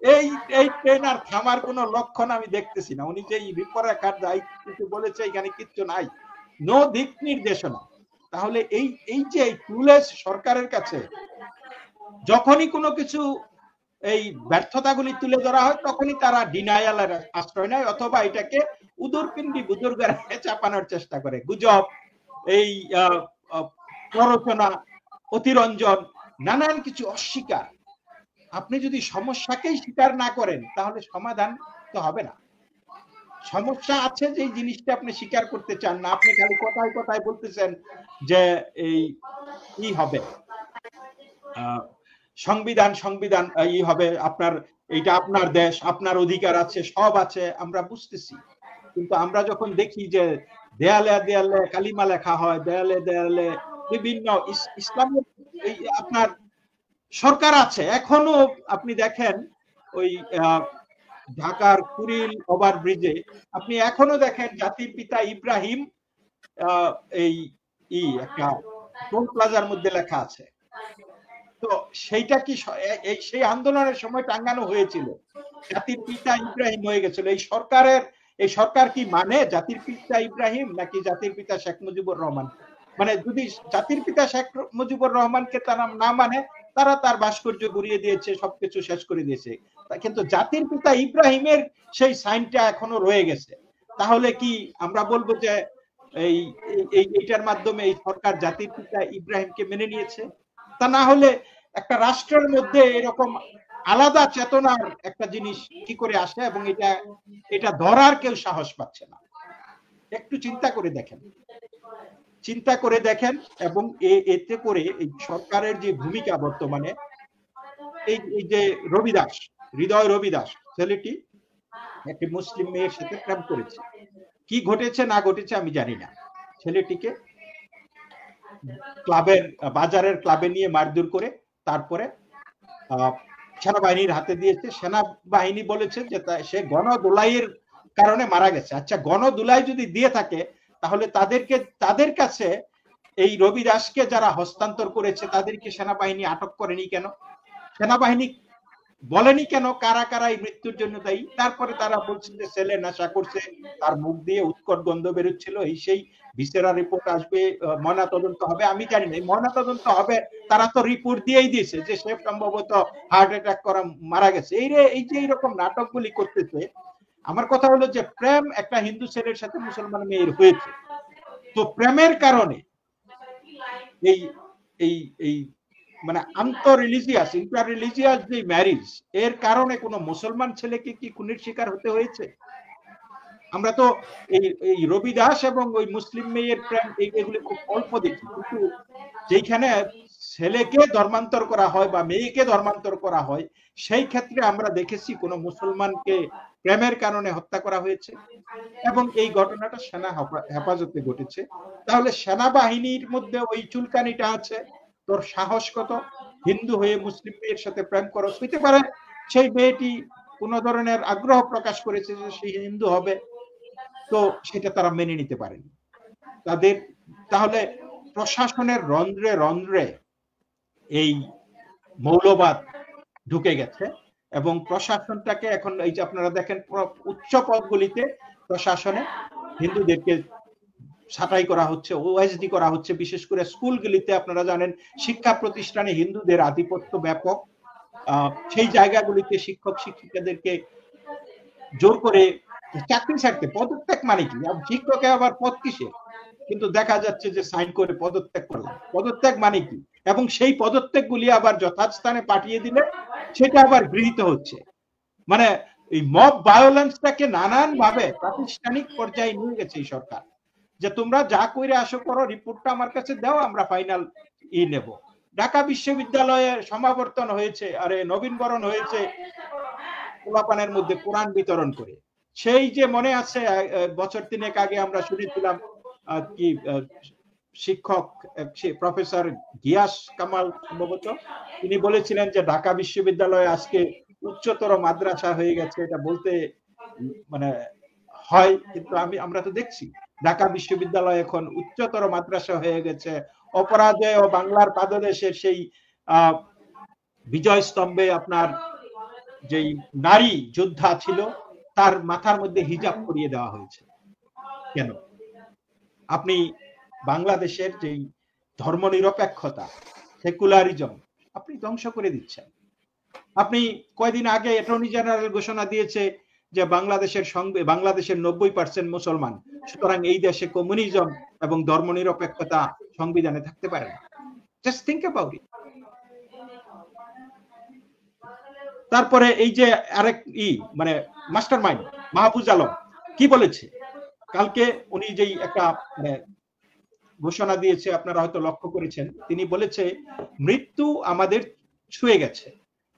এই এই ট্রেন আর থামার কোনো লক্ষণ আমি দেখতেছি না। উনি যে রূপরেখার দায়িত্ব বলেছে এখানে কিচ্ছু নাই, নো দিক নির্দেশনা। তাহলে এই যে টুলেস সরকারের কাছে যখনই কোনো কিছু এই ব্যর্থতাগুলি তুলে ধরা হয় তখনই তারা ডিনায়ালের আশ্রয় নেয়, অথবা এটাকে উদরপিণ্ডি বুদুর্গারে চাপানোর চেষ্টা করে। গুজব, এই প্ররোচনা, অতিরঞ্জন, নানান কিছু অস্বীকার। আপনি যদি সমস্যাকেই স্বীকার না করেন তাহলে সমাধান তো হবে না। সমস্যা আছে যে জিনিসটা আপনি স্বীকার করতে চান না, আপনি খালি কথায় কথায় বলতেছেন যে এই কি হবে, সংবিধান সংবিধান ই হবে, আপনার এইটা আপনার দেশ, আপনার অধিকার আছে, সব আছে, আমরা বুঝতেছি। কিন্তু আমরা যখন দেখি যে দেয়ালে দেয়ালে কালিমা লেখা হয়, দেয়ালে দেয়ালে বিভিন্ন ইসলামের এই আপনার সরকার আছে এখনো। আপনি দেখেন ওই ঢাকার কুড়িল ওভার ব্রিজে আপনি এখনো দেখেন জাতির পিতা ইব্রাহিম এই একটা টোল প্লাজার মধ্যে লেখা আছে। তো সেইটা কি সেই আন্দোলনের সময় টাঙ্গানো হয়েছিল, জাতির পিতা ইব্রাহিম হয়ে গেছিল। এই সরকার কি মানে জাতির পিতা ইব্রাহিম নাকি জাতির পিতা শেখ মুজিবুর রহমান? মানে যদি জাতির পিতা শেখ মুজিবুর রহমানকে তারা না মানে, তারা তার ভাস্কর্য ঘুরিয়ে দিয়েছে, সবকিছু শেষ করে দিয়েছে, কিন্তু জাতির পিতা ইব্রাহিমের সেই সাইনটা এখনো রয়ে গেছে। তাহলে কি আমরা বলবো যে এইটার মাধ্যমে এই সরকার জাতির পিতা ইব্রাহিমকে মেনে নিয়েছে? তা না হলে একটা রাষ্ট্রের মধ্যে এরকম আলাদা চেতনার একটা জিনিস কি করে আসে, এবং এটা ধরার কেউ সাহস পাচ্ছে না। একটু চিন্তা করে দেখেন এবং এতে করে এই সরকারের যে ভূমিকা বর্তমানে, এই যে হৃদয় রবিদাস ছেলেটি একটি মুসলিম মেয়ের সাথে প্রেম করেছে, কি ঘটেছে না ঘটেছে আমি জানি না। ছেলেটিকে বাজারের ক্লাবে নিয়ে মারধর করে তারপরে সেনাবাহিনীর হাতে দিয়েছে। সেনাবাহিনী বলেছে যে সে গণদোলাইয়ের কারণে মারা গেছে। আচ্ছা, গণদোলাই যদি দিয়ে থাকে তাহলে তাদের কাছে এই রবিদাসকে যারা হস্তান্তর করেছে তাদেরকে সেনাবাহিনী আটক করেনি কেন? সেনাবাহিনী বলেনি কেন কারা কারা এই মৃত্যুর জন্য দায়ী? তারপরে তারা বলছে যে ছেলে নেশা করছে, তার মুখ দিয়ে উৎকট গন্ধ বেরোচ্ছিল, এই সেই ভিসেরা রিপোর্ট আসবে, ময়না তদন্ত হবে। আমি জানি না ময়না তদন্ত হবে, তারা তো রিপোর্ট দিয়েই দিয়েছে যে সে সম্ভবত হার্ট অ্যাটাক করা মারা গেছে। এই যে এইরকম নাটকগুলি করতেছে। আমার কথা হলো যে প্রেম একটা হিন্দু ছেলের সাথে মুসলমান মেয়ের হয়েছে, তো প্রেমের কারণে এই মানে ইন্টাররিলিজিয়াস যে ম্যারেজ, এর কারণে কোনো মুসলমান ছেলেকে কি খুনের শিকার হতে হয়েছে? আমরা তো এই রবিদাস এবং ওই মুসলিম মেয়ের প্রেম এগুলি খুব অল্প দেখি, কিন্তু যেখানে ছেলেকে ধর্মান্তর করা হয় বা মেয়েকে ধর্মান্তর করা হয়, সেই ক্ষেত্রে আমরা দেখেছি কোনো মুসলমানকে প্রেমের কারণে হত্যা করা হয়েছে, এবং এই ঘটনাটা সেনা হেফাজতে ঘটেছে। তাহলে সেনাবাহিনীর মধ্যে ওই চুলকানিটা আছে, তোর সাহস কত, হিন্দু হয়ে মুসলিম মেয়ের সাথে প্রেম করো? হইতে পারে সেই মেয়েটি কোন ধরনের আগ্রহ প্রকাশ করেছে যে সে হিন্দু হবে, তো সেটা তারা মেনে নিতে পারেনি তাদের। তাহলে প্রশাসনের রন্ধ্রে রন্ধ্রে এই মৌলবাদ ঢুকে গেছে, এবং প্রশাসনটাকে এখন এই যে আপনারা দেখেন উচ্চ পদগুলিতে প্রশাসনে হিন্দুদেরকে ছাঁটাই করা হচ্ছে, ওএসডি করা হচ্ছে। বিশেষ করে স্কুলগুলিতে আপনারা জানেন শিক্ষা প্রতিষ্ঠানে হিন্দুদের আধিপত্য ব্যাপক, সেই জায়গাগুলিতে শিক্ষক শিক্ষিকাদেরকে জোর করে চাকরি ছাড়তে, পদত্যাগ মানে কি? শিক্ষকে আবার পদ কিসে? কিন্তু দেখা যাচ্ছে যে সাইন করে পদত্যাগ করলাম, পদত্যাগ মানে কি? এবং সেই পদত্যাগ গুলি আবার যথাস্থানে পাঠিয়ে দিলে সেটা আবার গৃহীত হচ্ছে। মানে এই মব ভায়োলেন্সটাকে নানান ভাবে প্রাতিষ্ঠানিক পর্যায়ে নিয়ে গেছে এই সরকার, যে তোমরা যা কইরে আসো করো, রিপোর্টটা আমার কাছে দাও, আমরা ফাইনাল নেব। ঢাকা বিশ্ববিদ্যালয়ে সমাবর্তন হয়েছে, আরে নবীনবরণ হয়েছে পোলাপানের মধ্যে কোরআন বিতরণ করে। সেই যে মনে আছে বছর 3 আগে আমরা শুনেছিলাম কি শিক্ষক প্রফেসর গিয়াস কামাল সম্ভবত তিনি বলেছিলেন যে ঢাকা বিশ্ববিদ্যালয় আজকে উচ্চতর মাদ্রাসা হয়ে গেছে। এটা বলতে মানে হয়, কিন্তু আমরা তো দেখছি ঢাকা বিশ্ববিদ্যালয় এখন উচ্চতর মাদ্রাসা হয়ে গেছে। অপরাজেয় ও বাংলার পাদদেশের সেই বিজয় স্তম্ভে আপনার যেই নারী যোদ্ধা ছিল তার মাথার মধ্যে হিজাব পরিয়ে দেওয়া হয়েছে? কেন? আপনি বাংলাদেশের যেই ধর্মনিরপেক্ষতা, সেকুলারিজম আপনি ধ্বংস করে দিচ্ছেন। আপনি কয়েকদিন আগে অ্যাটর্নি জেনারেল ঘোষণা দিয়েছে যে বাংলাদেশের 90% মুসলমান, সুতরাং এই দেশে কমিউনিজম এবং ধর্মনিরপেক্ষতা সংবিধানে থাকতে পারে না। Just think about it. তারপরে এই যে আরেক মানে মাস্টারমাইন্ড মাহফুজ আলম কি বলেছে কালকে, উনি যেই একটা ঘোষণা দিয়েছে আপনারা হয়তো লক্ষ্য করেছেন, তিনি বলেছে মৃত্যু আমাদের ছুঁয়ে গেছে,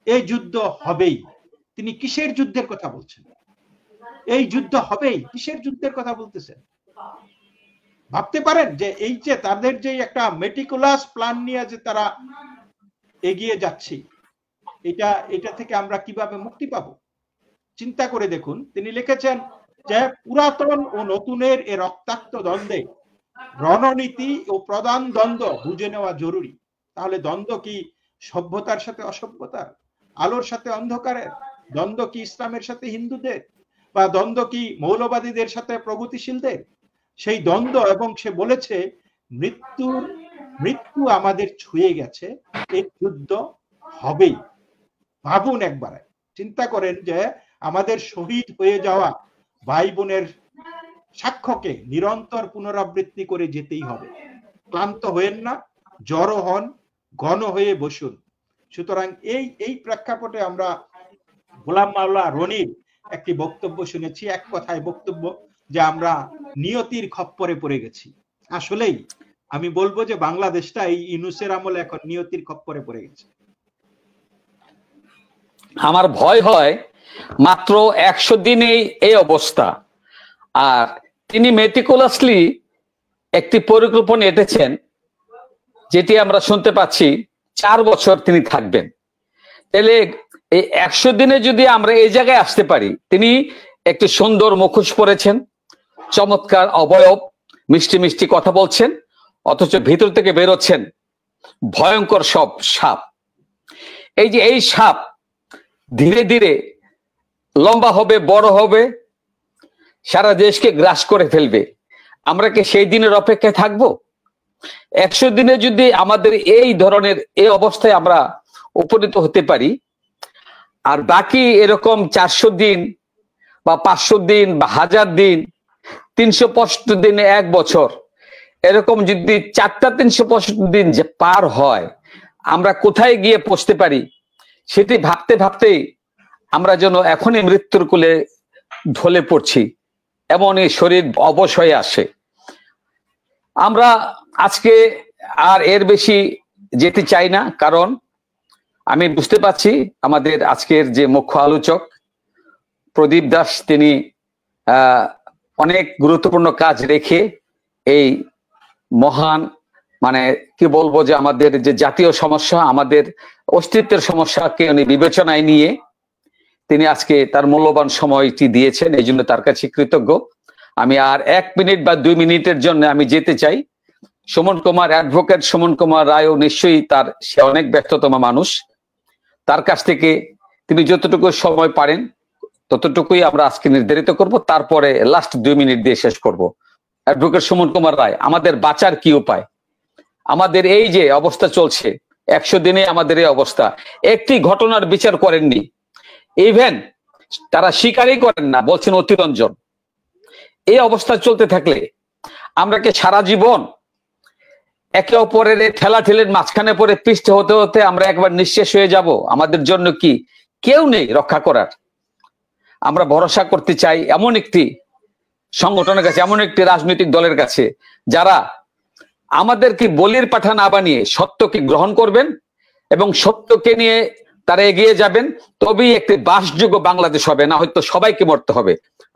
এই যুদ্ধ হবেই। তিনি কিসের যুদ্ধের কথা বলছেন? এই যুদ্ধ হবেই, কিসের যুদ্ধের কথা বলতেছেন? ভাবতে পারেন যে এই যে তাদের যে একটা মেটিকুলাস প্ল্যান নিয়ে যে তারা এগিয়ে যাচ্ছে, এটা থেকে আমরা কিভাবে মুক্তি পাবো? চিন্তা করে দেখুন। তিনি লিখেছেন যে পুরাতন ও নতুনের এই রক্তাক্ত দ্বন্দ্বে রণনীতি ও প্রধান দ্বন্দ্ব বুঝে নেওয়া জরুরি। তাহলে দ্বন্দ্ব কি সভ্যতার সাথে অসভ্যতার, আলোর সাথে অন্ধকারের? দ্বন্দ্ব কি ইসলামের সাথে হিন্দুদের, বা দ্বন্দ্ব কি মৌলবাদীদের সাথে প্রগতিশীলদের? সেই দ্বন্দ্ব, এবং সে বলেছে মৃত্যু আমাদের ছুঁয়ে গেছে, এই যুদ্ধ হবেই। ভাবুন একবার, চিন্তা করেন যে আমাদের শহীদ হয়ে যাওয়া ভাই বোনের সাক্ষ্যকে নিরন্তর পুনরাবৃত্তি করে যেতেই হবে। ক্লান্ত হয়েন না, জড়ো হন, ঘন হয়ে বসুন। সুতরাং এই প্রেক্ষাপটে আমরা গোলাম মাওলা রনির একটি বক্তব্য শুনেছি, এক কথায় বক্তব্য যে আমরা নিয়তির খপ্পরে পড়ে গেছি। আসলেই আমি বলবো যে বাংলাদেশটা এই ইউনূসের আমলে এখন নিয়তির খপ্পরে পড়ে গেছে।
আমার ভয় হয় মাত্র 100 দিনেই এই অবস্থা। আর তিনি মেটিকুলাসলি একটি পরিকল্পনা এঁটেছেন, যেটি আমরা শুনতে পাচ্ছি 4 বছর তিনি থাকবেন। তাহলে এই 100 দিনে যদি আমরা এই জায়গায় আসতে পারি, তিনি একটি সুন্দর মুখোশ পরেছেন, চমৎকার অবয়ব, মিষ্টি মিষ্টি কথা বলছেন, অথচ ভিতর থেকে বেরোচ্ছেন ভয়ঙ্কর সব সাপ। এই সাপ ধীরে ধীরে লম্বা হবে, বড় হবে, সারা দেশকে গ্রাস করে ফেলবে। আমরা কি সেই দিনের অপেক্ষায় থাকবো? 100 দিনে যদি আমাদের এই ধরনের এই অবস্থায় আমরা উপনীত হতে পারি, আর বাকি এরকম 400 দিন বা 500 দিন বা 1000 দিন, 365 দিনে 1 বছর, এরকম যদি 4টা 365 দিন যে পার হয়, আমরা কোথায় গিয়ে পৌঁছতে পারি সেটি ভাবতে ভাবতেই আমরা যেন এখনই মৃত্যুর কোলে ঢলে পড়ছি, এমনই শরীর অবশ হয়ে আসে। আমরা আজকে আর এর বেশি যেতে চাই না, কারণ আমি বুঝতে পারছি আমাদের আজকের যে মুখ্য আলোচক প্রদীপ দাস, তিনি অনেক গুরুত্বপূর্ণ কাজ রেখে এই মহান, মানে কি বলবো, যে আমাদের যে জাতীয় সমস্যা, আমাদের অস্তিত্বের সমস্যাকে উনি বিবেচনায় নিয়ে তিনি আজকে তার মূল্যবান সময়টি দিয়েছেন, এই জন্য তার কাছে কৃতজ্ঞ। আমি আর 1 মিনিট বা 2 মিনিটের জন্য আমি যেতে চাই। সুমন কুমার, অ্যাডভোকেট সুমন কুমার রায়ও নিশ্চয়ই সে অনেক ব্যস্ততম মানুষ, তার কাছ থেকে তিনি যতটুকু সময় পারেন ততটুকুই আমরা আজকে নির্ধারিত করব, তারপরে লাস্ট 2 মিনিট দিয়ে শেষ করব। অ্যাডভোকেট সুমন কুমার রায়, আমাদের বাঁচার কি উপায়? আমাদের এই যে অবস্থা চলছে, 100 দিনে আমাদের এই অবস্থা, একটি ঘটনার বিচার করেননি, ইভেন তারা স্বীকারই করেন না, বলছেন অতিরঞ্জন। এই অবস্থা চলতে থাকলে আমরা কি সারা জীবন একে অপরের ঠেলাঠেলের মাঝখানে পড়ে পৃষ্ঠ হতে হতে আমরা একবার নিঃশেষ হয়ে যাব? আমাদের জন্য কি কেউ নেই রক্ষা করার? আমরা ভরসা করতে চাই এমন একটি সংগঠনের কাছে, এমন একটি রাজনৈতিক দলের কাছে, যারা আমাদেরকে বলির পাঠা না বানিয়ে সত্যকে গ্রহণ করবেন এবং সত্যকে নিয়ে তারা এগিয়ে যাবেন, তবেই একটি বাসযোগ্য বাংলাদেশ হবে। না হয়তো সবাইকে মরতে হবে।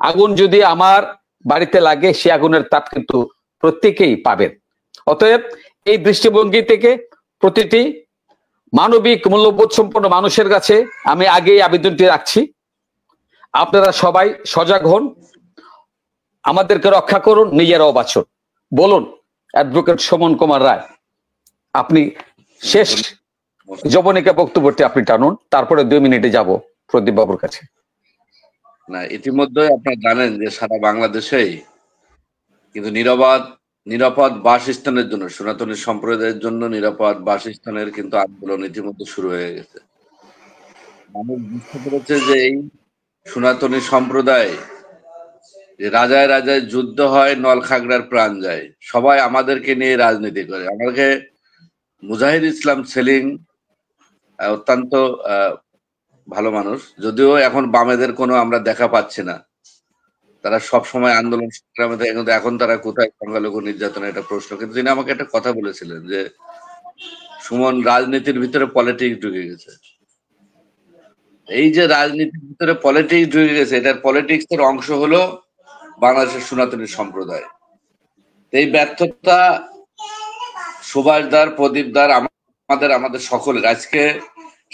আগুন যদি আমার বাড়িতে লাগে, সে আগুনের তাপ কিন্তু প্রত্যেকেই পাবেন। অতএব এই দৃষ্টিভঙ্গি থেকে প্রতিটি মানবিক মূল্যবোধ সম্পন্ন মানুষের কাছে আমি আগেই আবেদনটি রাখছি, আপনারা সবাই সজাগ হন, আমাদেরকে রক্ষা করুন, নিজেরাও বাঁচুন। বলুন অ্যাডভোকেট সুমন কুমার রায়, আপনি শেষ জবনিকা বক্তব্যটি আপনি টানুন, তারপরে 2 মিনিটে যাব প্রদীপ বাবুর কাছে।
না, ইতিমধ্যে আপনারা জানেন যে সারা বাংলাদেশেই কিন্তু নিরাপদ বাসস্থানের জন্য, সনাতনী সম্প্রদায়ের জন্য নিরাপদ বাসস্থানের কিন্তু আন্দোলন ইতিমধ্যে শুরু হয়ে গেছে। মানুষ বুঝতে পেরেছে যে এই সনাতনী সম্প্রদায়, যে রাজায় রাজায় যুদ্ধ হয়, নলখাগড়ার প্রাণ যায়, সবাই আমাদেরকে নিয়ে রাজনীতি করে। আমাকে মুজাহিদ ইসলাম সেলিম অত্যন্ত ভালো মানুষ, যদিও এখন বামেদের কোনো আমরা দেখা পাচ্ছি না, তারা সব সময় আন্দোলন সংগ্রামে থাকে, কিন্তু এখন তারা কোথায় সংখ্যালঘু নির্যাতন, এটা প্রশ্ন। কিন্তু তিনি আমাকে একটা কথা বলেছিলেন যে সুমন, রাজনীতির ভিতরে পলিটিক্স ঢুকে গেছে। এই যে রাজনীতির ভিতরে পলিটিক্স ঢুকে গেছে, এটার পলিটিক্স এর অংশ হলো বাংলাদেশের সনাতনী সম্প্রদায়। এই ব্যর্থতা সুভাষদার, প্রদীপদার, আমাদের সকলের। আজকে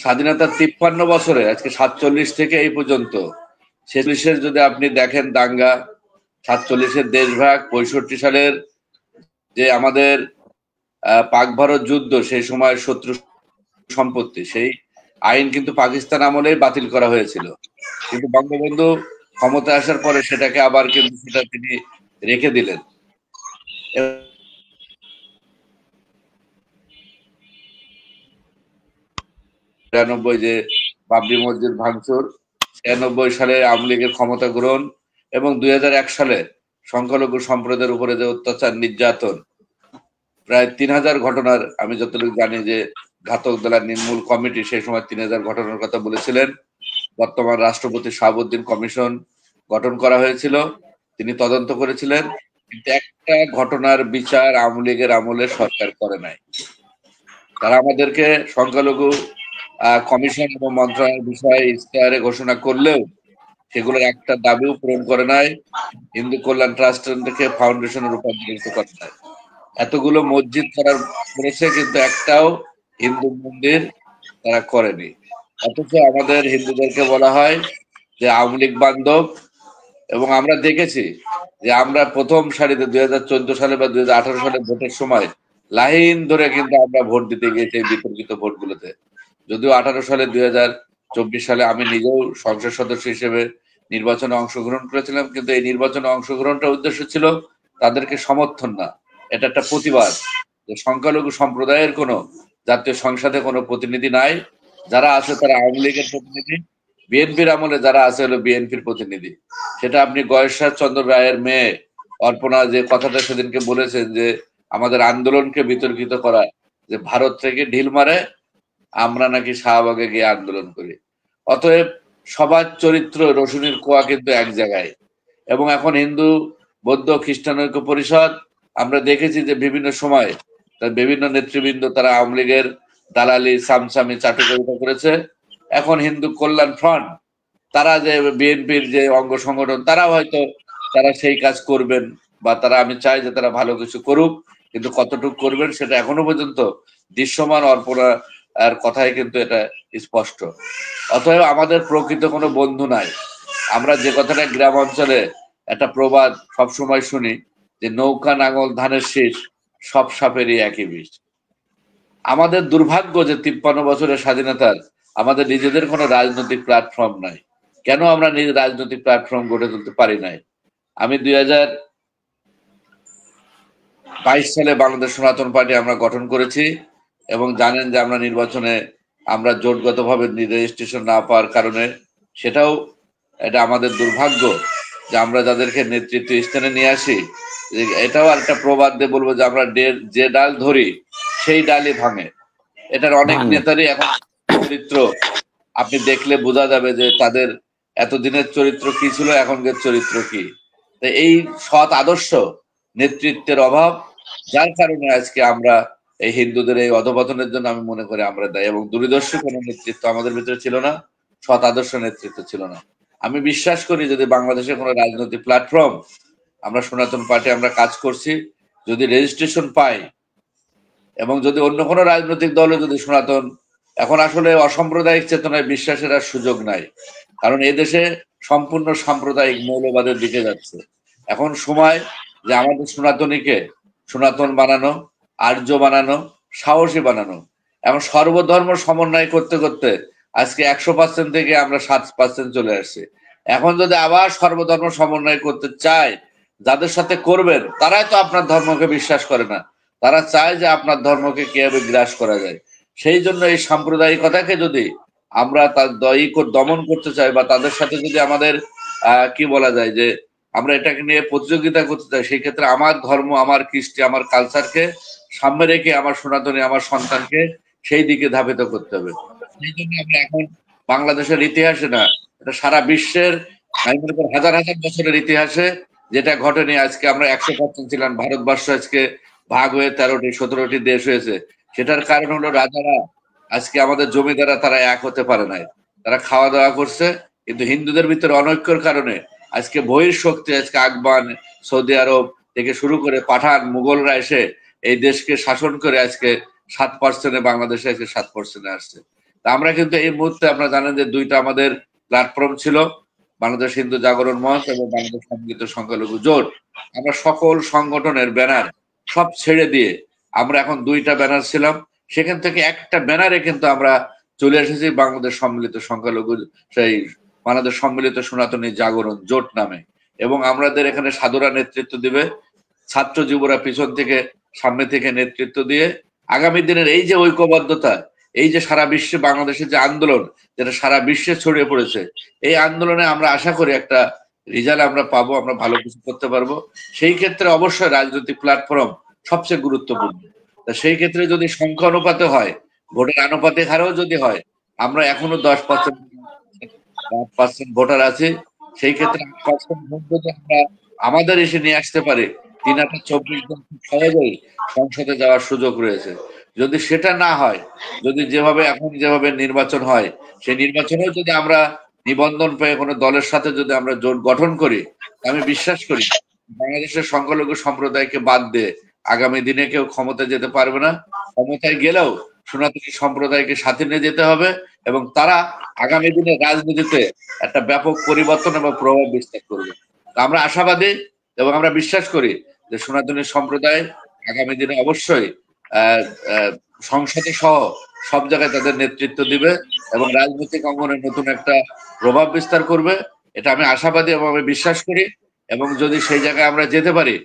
স্বাধীনতার 53 বছরে, আজকে 47 থেকে এই পর্যন্ত 46-এর যদি আপনি দেখেন দাঙ্গা, 47-এর দেশভাগ, 65 সালের যে আমাদের পাক ভারত যুদ্ধ, সেই সময় শত্রু সম্পত্তি, সেই আইন কিন্তু পাকিস্তান আমলেই বাতিল করা হয়েছিল, কিন্তু বঙ্গবন্ধু ক্ষমতা আসার পরে সেটাকে আবার কিন্তু সেটা তিনি রেখে দিলেন। 93 যে বাবরি মসজিদ ভাঙচুর, 96 সালে আওয়ামী লীগের ক্ষমতা গ্রহণ, এবং 2001 সালে সংখ্যালঘু সম্প্রদায়ের উপরে যে অত্যাচার, নির্যাতন, প্রায় 3000 ঘটনার, আমি যতটুকু জানি যে ঘাতক দলের নির্মূল কমিটি সেই সময় 3000 ঘটনার কথা বলেছিলেন। বর্তমান রাষ্ট্রপতি শাহাবুদ্দিন কমিশন গঠন করা হয়েছিল, তিনি তদন্ত করেছিলেন, কিন্তু একটা ঘটনার বিচার আওয়ামী লীগের আমলে সরকার করে নাই। তারা আমাদেরকে সংখ্যালঘু কমিশন এবং মন্ত্রণালয়ের বিষয়ে ইশতেহারে ঘোষণা করলেও সেগুলোর একটা দাবিও পূরণ করে নাই, হিন্দু কল্যাণ ট্রাস্ট থেকে ফাউন্ডেশনে রূপান্তরিত করে নাই। এতগুলো মসজিদ করেছে, কিন্তু একটাও হিন্দু মন্দির তারা করেনি। অথচ আমাদের হিন্দুদেরকে বলা হয় যে আওয়ামী লীগ বান্ধব, এবং আমরা দেখেছি যে আমরা প্রথম সারিতে 2014 সালে বা 2018 সালে ভোটের সময় লাইন ধরে কিন্তু আমরা ভোট দিতে গিয়েছি এই বিতর্কিত ভোটগুলোতে। যদিও 18 সালে, 2024 সালে আমি নিজেও সংসদ সদস্য হিসেবে নির্বাচনে অংশগ্রহণ করেছিলাম, কিন্তু এই নির্বাচনে অংশগ্রহণটার উদ্দেশ্য ছিল তাদেরকে সমর্থন না, এটা একটা প্রতিবাদ যে সংখ্যালঘু সম্প্রদায়ের কোনো জাতীয় সংসদে কোনো প্রতিনিধি নাই, যারা আছে তারা আওয়ামী লীগের প্রতিনিধি, বিএনপির আমলে যারা আছে হলো বিএনপির প্রতিনিধি। সেটা আপনি গয়েশ্বর চন্দ্র রায়ের মেয়ে অর্পণা যে কথাটা সেদিনকে বলেছেন যে আমাদের আন্দোলনকে বিতর্কিত করা, যে ভারত থেকে ঢিল মারে, আমরা নাকি শাহবাগে গিয়ে আন্দোলন করি। অতএব সবার চরিত্র, রসুনের কোয়া কিন্তু এক জায়গায়। এবং এখন হিন্দু, বৌদ্ধ, খ্রিস্টান ঐক্য পরিষদ, আমরা দেখেছি যে বিভিন্ন সময় বিভিন্ন নেতৃবৃন্দ তারা আওয়ামী লীগের দালালি, সামসামি, চাটুকারিতা করেছে। এখন হিন্দু কল্যাণ ফ্রন্ট, তারা যে বিএনপির যে অঙ্গ সংগঠন, তারা হয়তো তারা সেই কাজ করবেন, বা তারা, আমি চাই যে তারা ভালো কিছু করুক, কিন্তু কতটুকু করবেন সেটা এখনো পর্যন্ত দৃশ্যমান অর্পণা আর কথাই কিন্তু এটা স্পষ্ট। অতএব আমাদের প্রকৃত কোনো বন্ধু নাই। আমরা যে কথাটা গ্রাম অঞ্চলে একটা প্রবাদ সবসময় শুনি যে নৌকা, নাঙল, ধানের শীষ, সব সাপেরই একই বিষ। আমাদের দুর্ভাগ্য যে 53 বছরের স্বাধীনতার আমাদের নিজেদের কোনো রাজনৈতিক প্ল্যাটফর্ম নাই। কেন আমরা নিজের রাজনৈতিক প্ল্যাটফর্ম গড়ে তুলতে পারি নাই? আমি 2022 সালে বাংলাদেশ সনাতন পার্টি আমরা গঠন করেছি, এবং জানেন যে আমরা নির্বাচনে আমরা জোটগতভাবে রেজিস্ট্রেশন না পাওয়ার কারণে, সেটাও এটা আমাদের দুর্ভাগ্য যে আমরা যাদেরকে নেতৃত্ব স্থানে নিয়ে আসি, এটাও একটা প্রবাদ দিয়ে বলবো যে আমরা যে ডাল ধরি সেই ডালই ভাঙে। এটার অনেক নেতারই এখন চরিত্র আপনি দেখলে বোঝা যাবে যে তাদের এতদিনের চরিত্র কি ছিল, এখনকার চরিত্র কি। এই সৎ আদর্শ নেতৃত্বের অভাব, যার কারণে আজকে আমরা এই হিন্দুদের এই অধপতনের জন্য আমি মনে করি আমরা দায়ী। এবং দূরদর্শী কোনো নেতৃত্ব আমাদের ভিতরে ছিল না, সৎ আদর্শ নেতৃত্ব ছিল না। আমি বিশ্বাস করি যদি বাংলাদেশের কোনো রাজনৈতিক প্ল্যাটফর্ম, আমরা সনাতন পার্টি আমরা কাজ করছি, যদি রেজিস্ট্রেশন পাই, এবং যদি অন্য কোনো রাজনৈতিক দলে যদি সনাতন, এখন আসলে অসাম্প্রদায়িক চেতনায় বিশ্বাসের আর সুযোগ নাই, কারণ এদেশে সম্পূর্ণ সাম্প্রদায়িক মৌলবাদের দিকে যাচ্ছে। এখন সময় যে আমাদের সনাতনীকে সনাতন বানানো, আর্য বানানো, সাহসী বানানো। এখন সর্বধর্ম সমন্বয় করতে করতে আজকে 100% থেকে আমরা 7% চলে আসছি। এখন যদি আবার সর্বধর্ম সমন্বয় করতে চায়, যাদের সাথে করবেন তারাই তো আপনার ধর্মকে বিশ্বাস করে না, তারা চায় যে আপনার ধর্মকে কিভাবে গ্রাস করা যায়। সেই জন্য এই সাম্প্রদায়িকতাকে যদি আমরা তার দমন করতে চাই, বা তাদের সাথে যদি আমাদের কি বলা যায় যে আমরা এটাকে নিয়ে প্রতিযোগিতা করতে চাই, সেই ক্ষেত্রে আমার ধর্ম, আমার কৃষ্টি, আমার কালচারকে সামনে রেখে আমার সনাতনী, আমার সন্তানকে সেই দিকে ধাবিত করতে হবে। সেই জন্য আমরা এখন বাংলাদেশের ইতিহাসে না, এটা সারা বিশ্বের হাজার হাজার বছরের ইতিহাসে যেটা ঘটেনি, আজকে আমরা 100% ছিলাম, ভারতবর্ষ আজকে ভাগ হয়ে 13টি 17টি দেশ হয়েছে। সেটার কারণ হলো রাজারা, আজকে আমাদের জমিদাররা তারা এক হতে পারে নাই, তারা খাওয়া দাওয়া করছে। কিন্তু হিন্দুদের ভিতরে অনৈক্যর কারণে আজকে বহির শক্তি, আজকে আফগান, সৌদি আরব থেকে শুরু করে পাঠান, মুঘলরা এসে এই দেশকে শাসন করে আজকে 7%, বাংলাদেশে আজকে 7% আসছে। তা আমরা কিন্তু এই মুহূর্তে, আপনারা জানেন যে দুইটা আমাদের প্ল্যাটফর্ম ছিল, বাংলাদেশ হিন্দু জাগরণ মঞ্চ এবং বাংলাদেশ সম্মিলিত সংখ্যালঘু জোট। আমরা সকল সংগঠনের ব্যানার সব ছেড়ে দিয়ে আমরা এখন দুইটা ব্যানার ছিলাম, সেখান থেকে একটা ব্যানারে কিন্তু আমরা চলে এসেছি বাংলাদেশ সম্মিলিত সংখ্যালঘু, সেই বাংলাদেশ সম্মিলিত সনাতনী জাগরণ জোট নামে। এবং আমাদের এখানে সাধুরা নেতৃত্ব দিবে, ছাত্র যুবরা পিছন থেকে সামনে থেকে নেতৃত্ব দিয়ে আগামী দিনের এই যে ঐক্যবদ্ধতা, এই যে সারা বিশ্বে বাংলাদেশের যে আন্দোলন, যেটা সারা বিশ্বে ছড়িয়ে পড়েছে, এই আন্দোলনে আমরা আশা করি একটা রেজাল্ট আমরা পাবো, আমরা ভালো কিছু করতে পারবো। সেই ক্ষেত্রে অবশ্যই রাজনৈতিক প্ল্যাটফর্ম সবচেয়ে গুরুত্বপূর্ণ। তা সেই ক্ষেত্রে যদি সংখ্যা অনুপাতে হয়, ভোটের আনুপাতিক হারেও যদি হয়, আমরা এখনো 10% ভোটার আছে, সেই ক্ষেত্রে 8% ভোট যদি আমরা আমাদের এসে নিয়ে আসতে পারি, 3024 জন সহজেই সংসদে যাওয়ার সুযোগ রয়েছে। যদি সেটা না হয়, যদি যেভাবে নির্বাচন হয়, সেই নির্বাচনেও যদি আমরা নিবন্ধন পেয়ে কোনো দলের সাথে যদি আমরা জোট গঠন করি, আমি বিশ্বাস করি বাংলাদেশের সংখ্যালঘু সম্প্রদায়কে বাদ দিয়ে আগামী দিনে কেউ ক্ষমতায় যেতে পারবে না। ক্ষমতায় গেলেও সনাতনী সম্প্রদায়কে সাথে নিয়ে যেতে হবে, এবং তারা আগামী দিনে রাজনীতিতে একটা ব্যাপক পরিবর্তন এবং প্রভাব বিস্তার করবে। আমরা আশাবাদী এবং আমরা বিশ্বাস করি যে সনাতনী সম্প্রদায় আগামী দিনে অবশ্যই সংসদে সহ সব জায়গায় তাদের নেতৃত্ব দিবে এবং রাজনৈতিক অঙ্গনে নতুন একটা প্রভাব বিস্তার করবে। এটা আমি আশাবাদী এবং আমি বিশ্বাস করি। এবং যদি সেই জায়গায় আমরা যেতে পারি,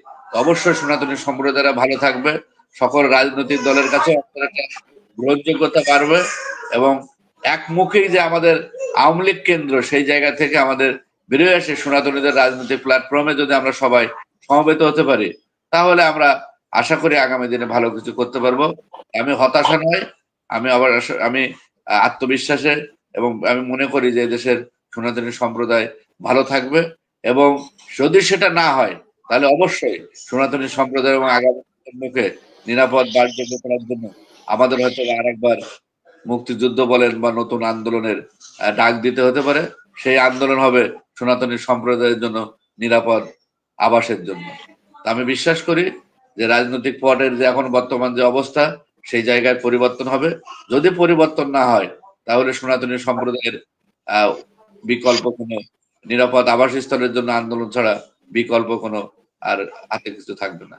অবশ্যই সনাতনী সম্প্রদায়রা ভালো থাকবে, সকল রাজনৈতিক দলের কাছে একটা গ্রহণযোগ্যতা বাড়বে, এবং একমুখী যে আমাদের আওয়ামী লীগ কেন্দ্র, সেই জায়গা থেকে আমাদের বেরিয়ে এসে সনাতনীদের রাজনৈতিক প্ল্যাটফর্মে যদি আমরা সবাই সমবেত হতে পারি, তাহলে আমরা আশা করি আগামী দিনে ভালো কিছু করতে পারবো। আমি হতাশা নয়, আমি আত্মবিশ্বাসে, এবং আমি মনে করি যে দেশের সনাতনী সম্প্রদায় ভালো থাকবে। এবং যদি সেটা না হয়, তাহলে অবশ্যই সনাতনী সম্প্রদায় এবং আগামী মুখে নিরাপদ বাসযোগ্য করার জন্য আমাদের হয়তো আরেকবার মুক্তিযুদ্ধ বলেন বা নতুন আন্দোলনের ডাক দিতে হতে পারে। সেই আন্দোলন হবে সনাতনী সম্প্রদায়ের জন্য নিরাপদ আবাসের জন্য। আমি বিশ্বাস করি যে রাজনৈতিক পটের যে এখন বর্তমান যে অবস্থা, সেই জায়গায় পরিবর্তন হবে। যদি পরিবর্তন না হয়, তাহলে সনাতনী সম্প্রদায়ের বিকল্প কোনো নিরাপদ আবাসস্থলের জন্য আন্দোলন ছাড়া বিকল্প কোনো আর হাতে কিছু থাকবে না।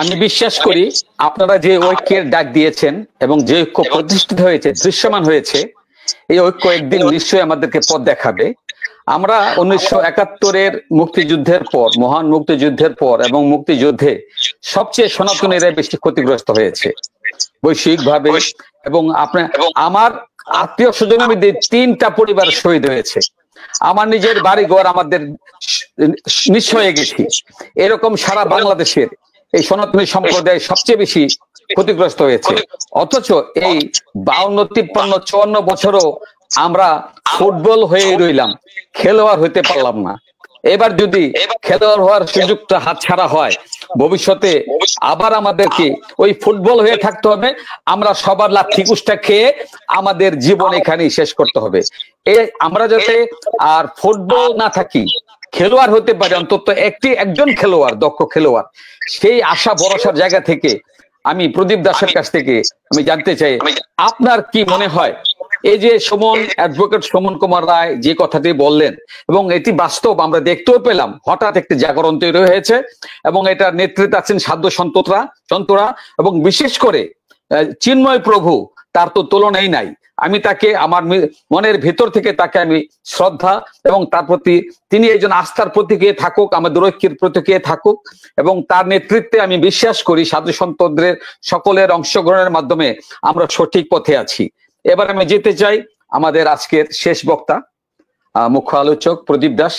আমি বিশ্বাস করি আপনারা যে ঐক্যের ডাক দিয়েছেন এবং যে ঐক্য প্রতিষ্ঠিত হয়েছে, দৃশ্যমান হয়েছে, এই ঐক্য একদিন নিশ্চয়ই আমাদেরকে পথ দেখাবে। আমরা 1971-এর মুক্তিযুদ্ধের পর, মহান মুক্তিযুদ্ধের পর এবং মুক্তিযুদ্ধে সবচেয়ে সনাতনীরা বেশি ক্ষতিগ্রস্ত হয়েছে বৈশ্বিকভাবে। এবং আমার আত্মীয় স্বজনের মধ্যে 3টা পরিবার শহীদ হয়েছে। আমার নিজের বাড়ি ঘর আমাদের নিঃস্ব হয়ে গেছি। এরকম সারা বাংলাদেশের এই সনাতনী সম্প্রদায় সবচেয়ে বেশি ক্ষতিগ্রস্ত হয়েছে। অথচ এই 52, 53, 54 বছরও আমরা ফুটবল হয়ে রইলাম, খেলোয়াড় হইতে পারলাম না। এবার যদি খেলোয়াড় হওয়ার সুযোগটা হাতছাড়া হয়, ভবিষ্যতে আবার আমাদেরকে ওই ফুটবল হয়ে থাকতে হবে। আমরা সবার লাথি কুষ্টা খেয়ে আমাদের জীবন এখানেই শেষ করতে হবে। আমরা যাতে আর ফুটবল না থাকি, খেলোয়াড় হতে পারে, অন্তত একজন খেলোয়াড়, দক্ষ খেলোয়াড়। সেই আশা ভরসার জায়গা থেকে আমি প্রদীপ দাসের কাছ থেকে আমি জানতে চাই, আপনার কি মনে হয় এই যে অ্যাডভোকেট সুমন কুমার রায় যে কথাটি বললেন, এবং এটি বাস্তব আমরা দেখতেও পেলাম, হঠাৎ একটি জাগরণ তৈরি হয়েছে এবং এটার নেতৃত্বে আছেন সাধ্য সন্তরা, এবং বিশেষ করে চিন্ময় প্রভু, তার তো তুলনাই নাই। আমি তাকে আমার মনের ভেতর থেকে তাকে আমি শ্রদ্ধা এবং তার প্রতি তিনি একজন আস্থার প্রতীক হয়ে থাকুক, আমাদের ঐক্যের প্রতীক হয়ে থাকুক, এবং তার নেতৃত্বে আমি বিশ্বাস করি সাধু সন্তদের সকলের অংশগ্রহণের মাধ্যমে আমরা সঠিক পথে আছি। এবার আমি যেতে চাই আমাদের আজকের শেষ বক্তা, মুখ্য আলোচক প্রদীপ দাস।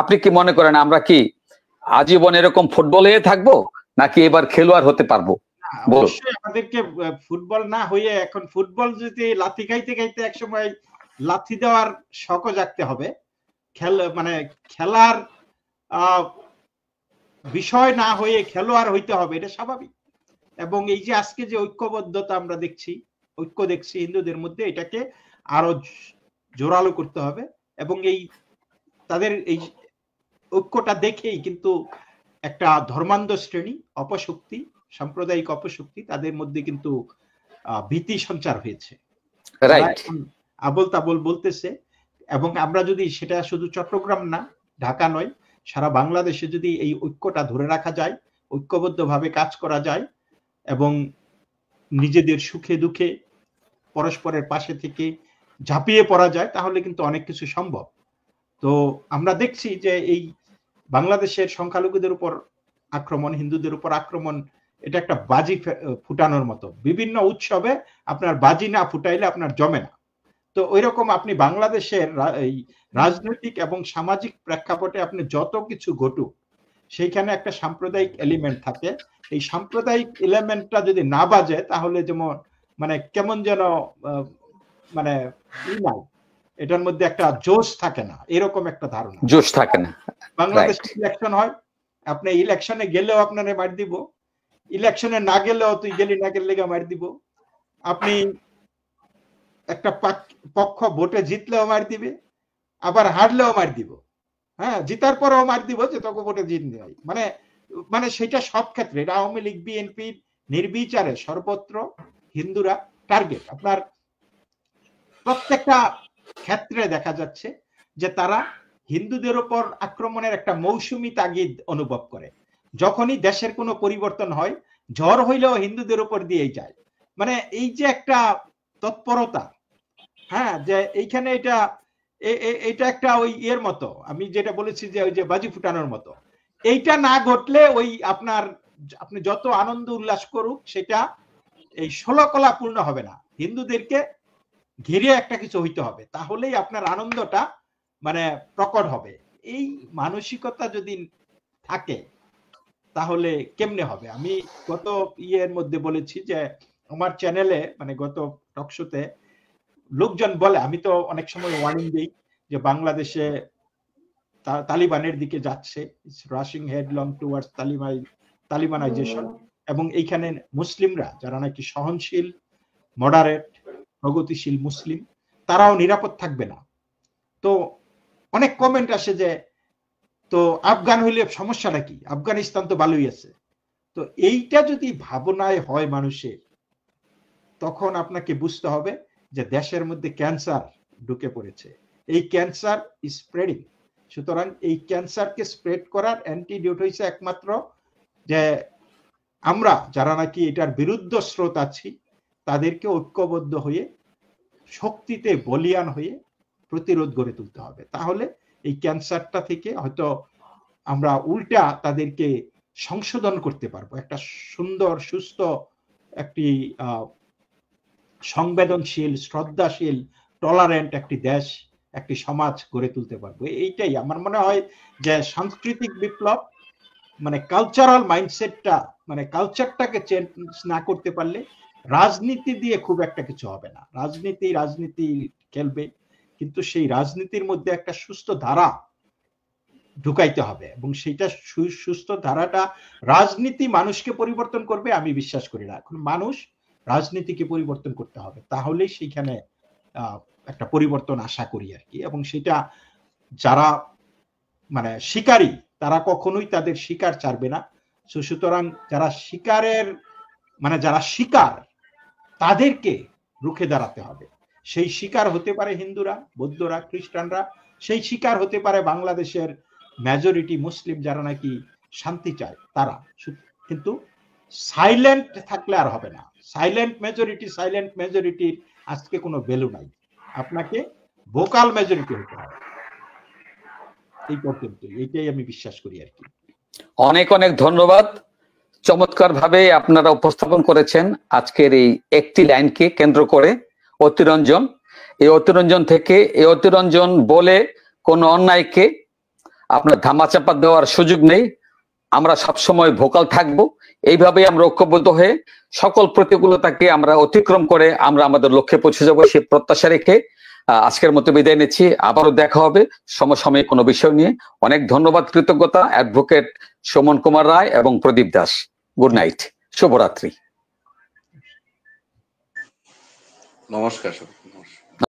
আপনি কি মনে করেন আমরা কি আজীবন এরকম ফুটবলে থাকবো, নাকি এবার খেলোয়াড় হতে পারবো?
অবশ্যই আমাদেরকে ফুটবল না হয়ে এখন ফুটবল যদি লাথি খাইতে খাইতে একসময় লাথি দেওয়ার শখও জাগতে হবে। মানে খেলার বিষয় না হয়ে খেলোয়াড় হইতে হবে, এটা স্বাভাবিক। এবং এই যে আজকে যে ঐক্যবদ্ধতা আমরা দেখছি, ঐক্য দেখছি হিন্দুদের মধ্যে, এটাকে আরো জোরালো করতে হবে। এবং এই তাদের এই ঐক্যটা দেখেই কিন্তু একটা ধর্মান্ধ শ্রেণী, অপশক্তি, সাম্প্রদায়িক অপশক্তি, তাদের মধ্যে কিন্তু ভীতি সঞ্চার হয়েছে, আবল তাবল বলতেছে। এবং আমরা যদি সেটা শুধু চট্টগ্রাম না, ঢাকা নয়, সারা বাংলাদেশে যদি এই ঐক্যটা ধরে রাখা যায়, ঐক্যবদ্ধভাবে কাজ করা যায় এবং নিজেদের সুখে দুঃখে পরস্পরের পাশে থেকে ঝাঁপিয়ে পড়া যায়, তাহলে কিন্তু অনেক কিছু সম্ভব। তো আমরা দেখছি যে এই বাংলাদেশের সংখ্যালঘুদের উপর আক্রমণ, হিন্দুদের উপর আক্রমণ, এটা একটা বাজি ফুটানোর মতো। বিভিন্ন উৎসবে আপনার বাজি না ফুটাইলে আপনার জমে না। তো ওই রকম আপনি বাংলাদেশের এই রাজনৈতিক এবং সামাজিক প্রেক্ষাপটে আপনি যত কিছু ঘটুক, সেইখানে একটা সাম্প্রদায়িক এলিমেন্ট থাকে। এই সাম্প্রদায়িক এলিমেন্টটা যদি না বাজে, তাহলে যেমন মানে কেমন যেন মানে নাই, এটার মধ্যে একটা জোশ থাকে না, এরকম একটা ধারণা,
জোশ থাকে না।
বাংলাদেশে ইলেকশন হয়, আপনি ইলেকশনে গেলেও আপনারে মার দিব, ইলেকশনে না গেলেও তুই গেলি না গেলে মার দিব, আপনি একটা পক্ষ ভোটে জিতলেও মার দিবে, আবার হারলেও মার দিব, হ্যাঁ, জিতার পরেও মার দিব যে তোকে ভোটে জিততে হয়। মানে মানে সেটা সব ক্ষেত্রে, আওয়ামী লীগ বিএনপি নির্বিচারে সর্বত্র হিন্দুরা টার্গেট। আপনার প্রত্যেকটা ক্ষেত্রে দেখা যাচ্ছে যে তারা হিন্দুদের উপর আক্রমণের একটা মৌসুমী তাগিদ অনুভব করে। যখনই দেশের কোনো পরিবর্তন হয়, ঝড় হইলেও হিন্দুদের উপর দিয়েই যায়। মানে এই যে একটা তৎপরতা, হ্যাঁ, যে এইখানে এটা একটা ওই এর মতো, আমি যেটা বলেছি যে ওই যে বাজি ফুটানোর মতো, এইটা না ঘটলে ওই আপনি যত আনন্দ উল্লাস করুক, সেটা এই ষোলকলা পূর্ণ হবে না। হিন্দুদেরকে ঘিরে একটা কিছু হইতে হবে, তাহলেই আপনার আনন্দটা মানে প্রকট হবে। এই মানসিকতা যদি থাকে তাহলে কেমনে হবে? আমি গত ইয়ের মধ্যে বলেছি যে আমার চ্যানেলে, মানে গত টকশোতে লোকজন বলে, আমি তো অনেক সময় ওয়ার্নিং দিই যে বাংলাদেশে তালিবানের দিকে যাচ্ছে, রাশিং হেডলং টুয়ার্ডস তালিবানাইজেশন, এবং এইখানে মুসলিমরা যারা নাকি সহনশীল, মডারেট, প্রগতিশীল মুসলিম, তারাও নিরাপদ থাকবে না। তো অনেক কমেন্ট আসে যে তো আফগান হইলে সমস্যাটা কি, আফগানিস্তান তো ভালোই আছে। তো এইটা যদি ভাবনায় হয় মানুষের, তখন আপনাকে বুঝতে হবে যে দেশের মধ্যে ক্যান্সার ঢুকে পড়েছে, এই ক্যান্সার ইজ স্প্রেডিং। সুতরাং এই ক্যান্সারকে স্প্রেড করার অ্যান্টিডোট হইছে একমাত্র যে আমরা যারা নাকি এটার বিরুদ্ধ স্রোত আছি, তাদেরকে ঐক্যবদ্ধ হয়ে শক্তিতে বলিয়ান হয়ে প্রতিরোধ গড়ে তুলতে হবে। তাহলে এই ক্যান্সারটা থেকে হয়তো আমরা উল্টা তাদেরকে সংশোধন করতে পারবো, একটা সুন্দর সুস্থ একটি সংবেদনশীল, শ্রদ্ধাশীল, টলারেন্ট একটি দেশ, একটি সমাজ গড়ে তুলতে পারবো। এইটাই আমার মনে হয় যে সাংস্কৃতিক বিপ্লব, মানে কালচারাল মাইন্ডসেটটা, মানে কালচারটাকে চেঞ্জ না করতে পারলে রাজনীতি দিয়ে খুব একটা কিছু হবে না। রাজনীতি খেলবে, কিন্তু সেই রাজনীতির মধ্যে একটা সুস্থ ধারা ঢুকাইতে হবে, এবং সেইটা সুস্থ ধারাটা রাজনীতি মানুষকে পরিবর্তন করবে আমি বিশ্বাস করি না। এখন মানুষ রাজনীতিকে পরিবর্তন করতে হবে, তাহলেই সেইখানে একটা পরিবর্তন আশা করি আর কি। এবং সেটা যারা মানে শিকারী, তারা কখনোই তাদের শিকার ছাড়বে না। সুতরাং যারা শিকারের মানে যারা শিকার, তাদেরকে রুখে দাঁড়াতে হবে। সেই শিকার হতে পারে হিন্দুরা, বৌদ্ধরা, খ্রিস্টানরা, সেই শিকার হতে পারে বাংলাদেশের মেজরিটি মুসলিম যারা নাকি শান্তি চায় তারা। কিন্তু সাইলেন্ট থাকলে আর হবে না। সাইলেন্ট মেজরিটির আজকে কোনো ভ্যালু নাই, আপনাকে ভোকাল মেজরিটি হতে হবে। এই পর্যন্ত এইটাই আমি বিশ্বাস করি আর কি।
অনেক অনেক ধন্যবাদ, চমৎকার ভাবে আপনারা উপস্থাপন করেছেন আজকের এই একটি লাইনকে কেন্দ্র করে। অতিরঞ্জন, এই অতিরঞ্জন থেকে, এই অতিরঞ্জন বলে কোন অন্যায়কে আপনার ধামাচাপা দেওয়ার সুযোগ নেই। আমরা সবসময় ভোকাল থাকবো, এইভাবে আমরা ঐক্যবদ্ধ হয়ে সকল প্রতিকূলতাকে আমরা অতিক্রম করে আমরা আমাদের লক্ষ্যে পৌঁছে যাবো, সেই প্রত্যাশা রেখে আজকের মতো বিদায় নিচ্ছি। আবারও দেখা হবে সমসাময়িক কোনো বিষয় নিয়ে। অনেক ধন্যবাদ, কৃতজ্ঞতা অ্যাডভোকেট সুমন কুমার রায় এবং প্রদীপ দাস। গুড নাইট, শুভরাত্রি,
নমস্কার।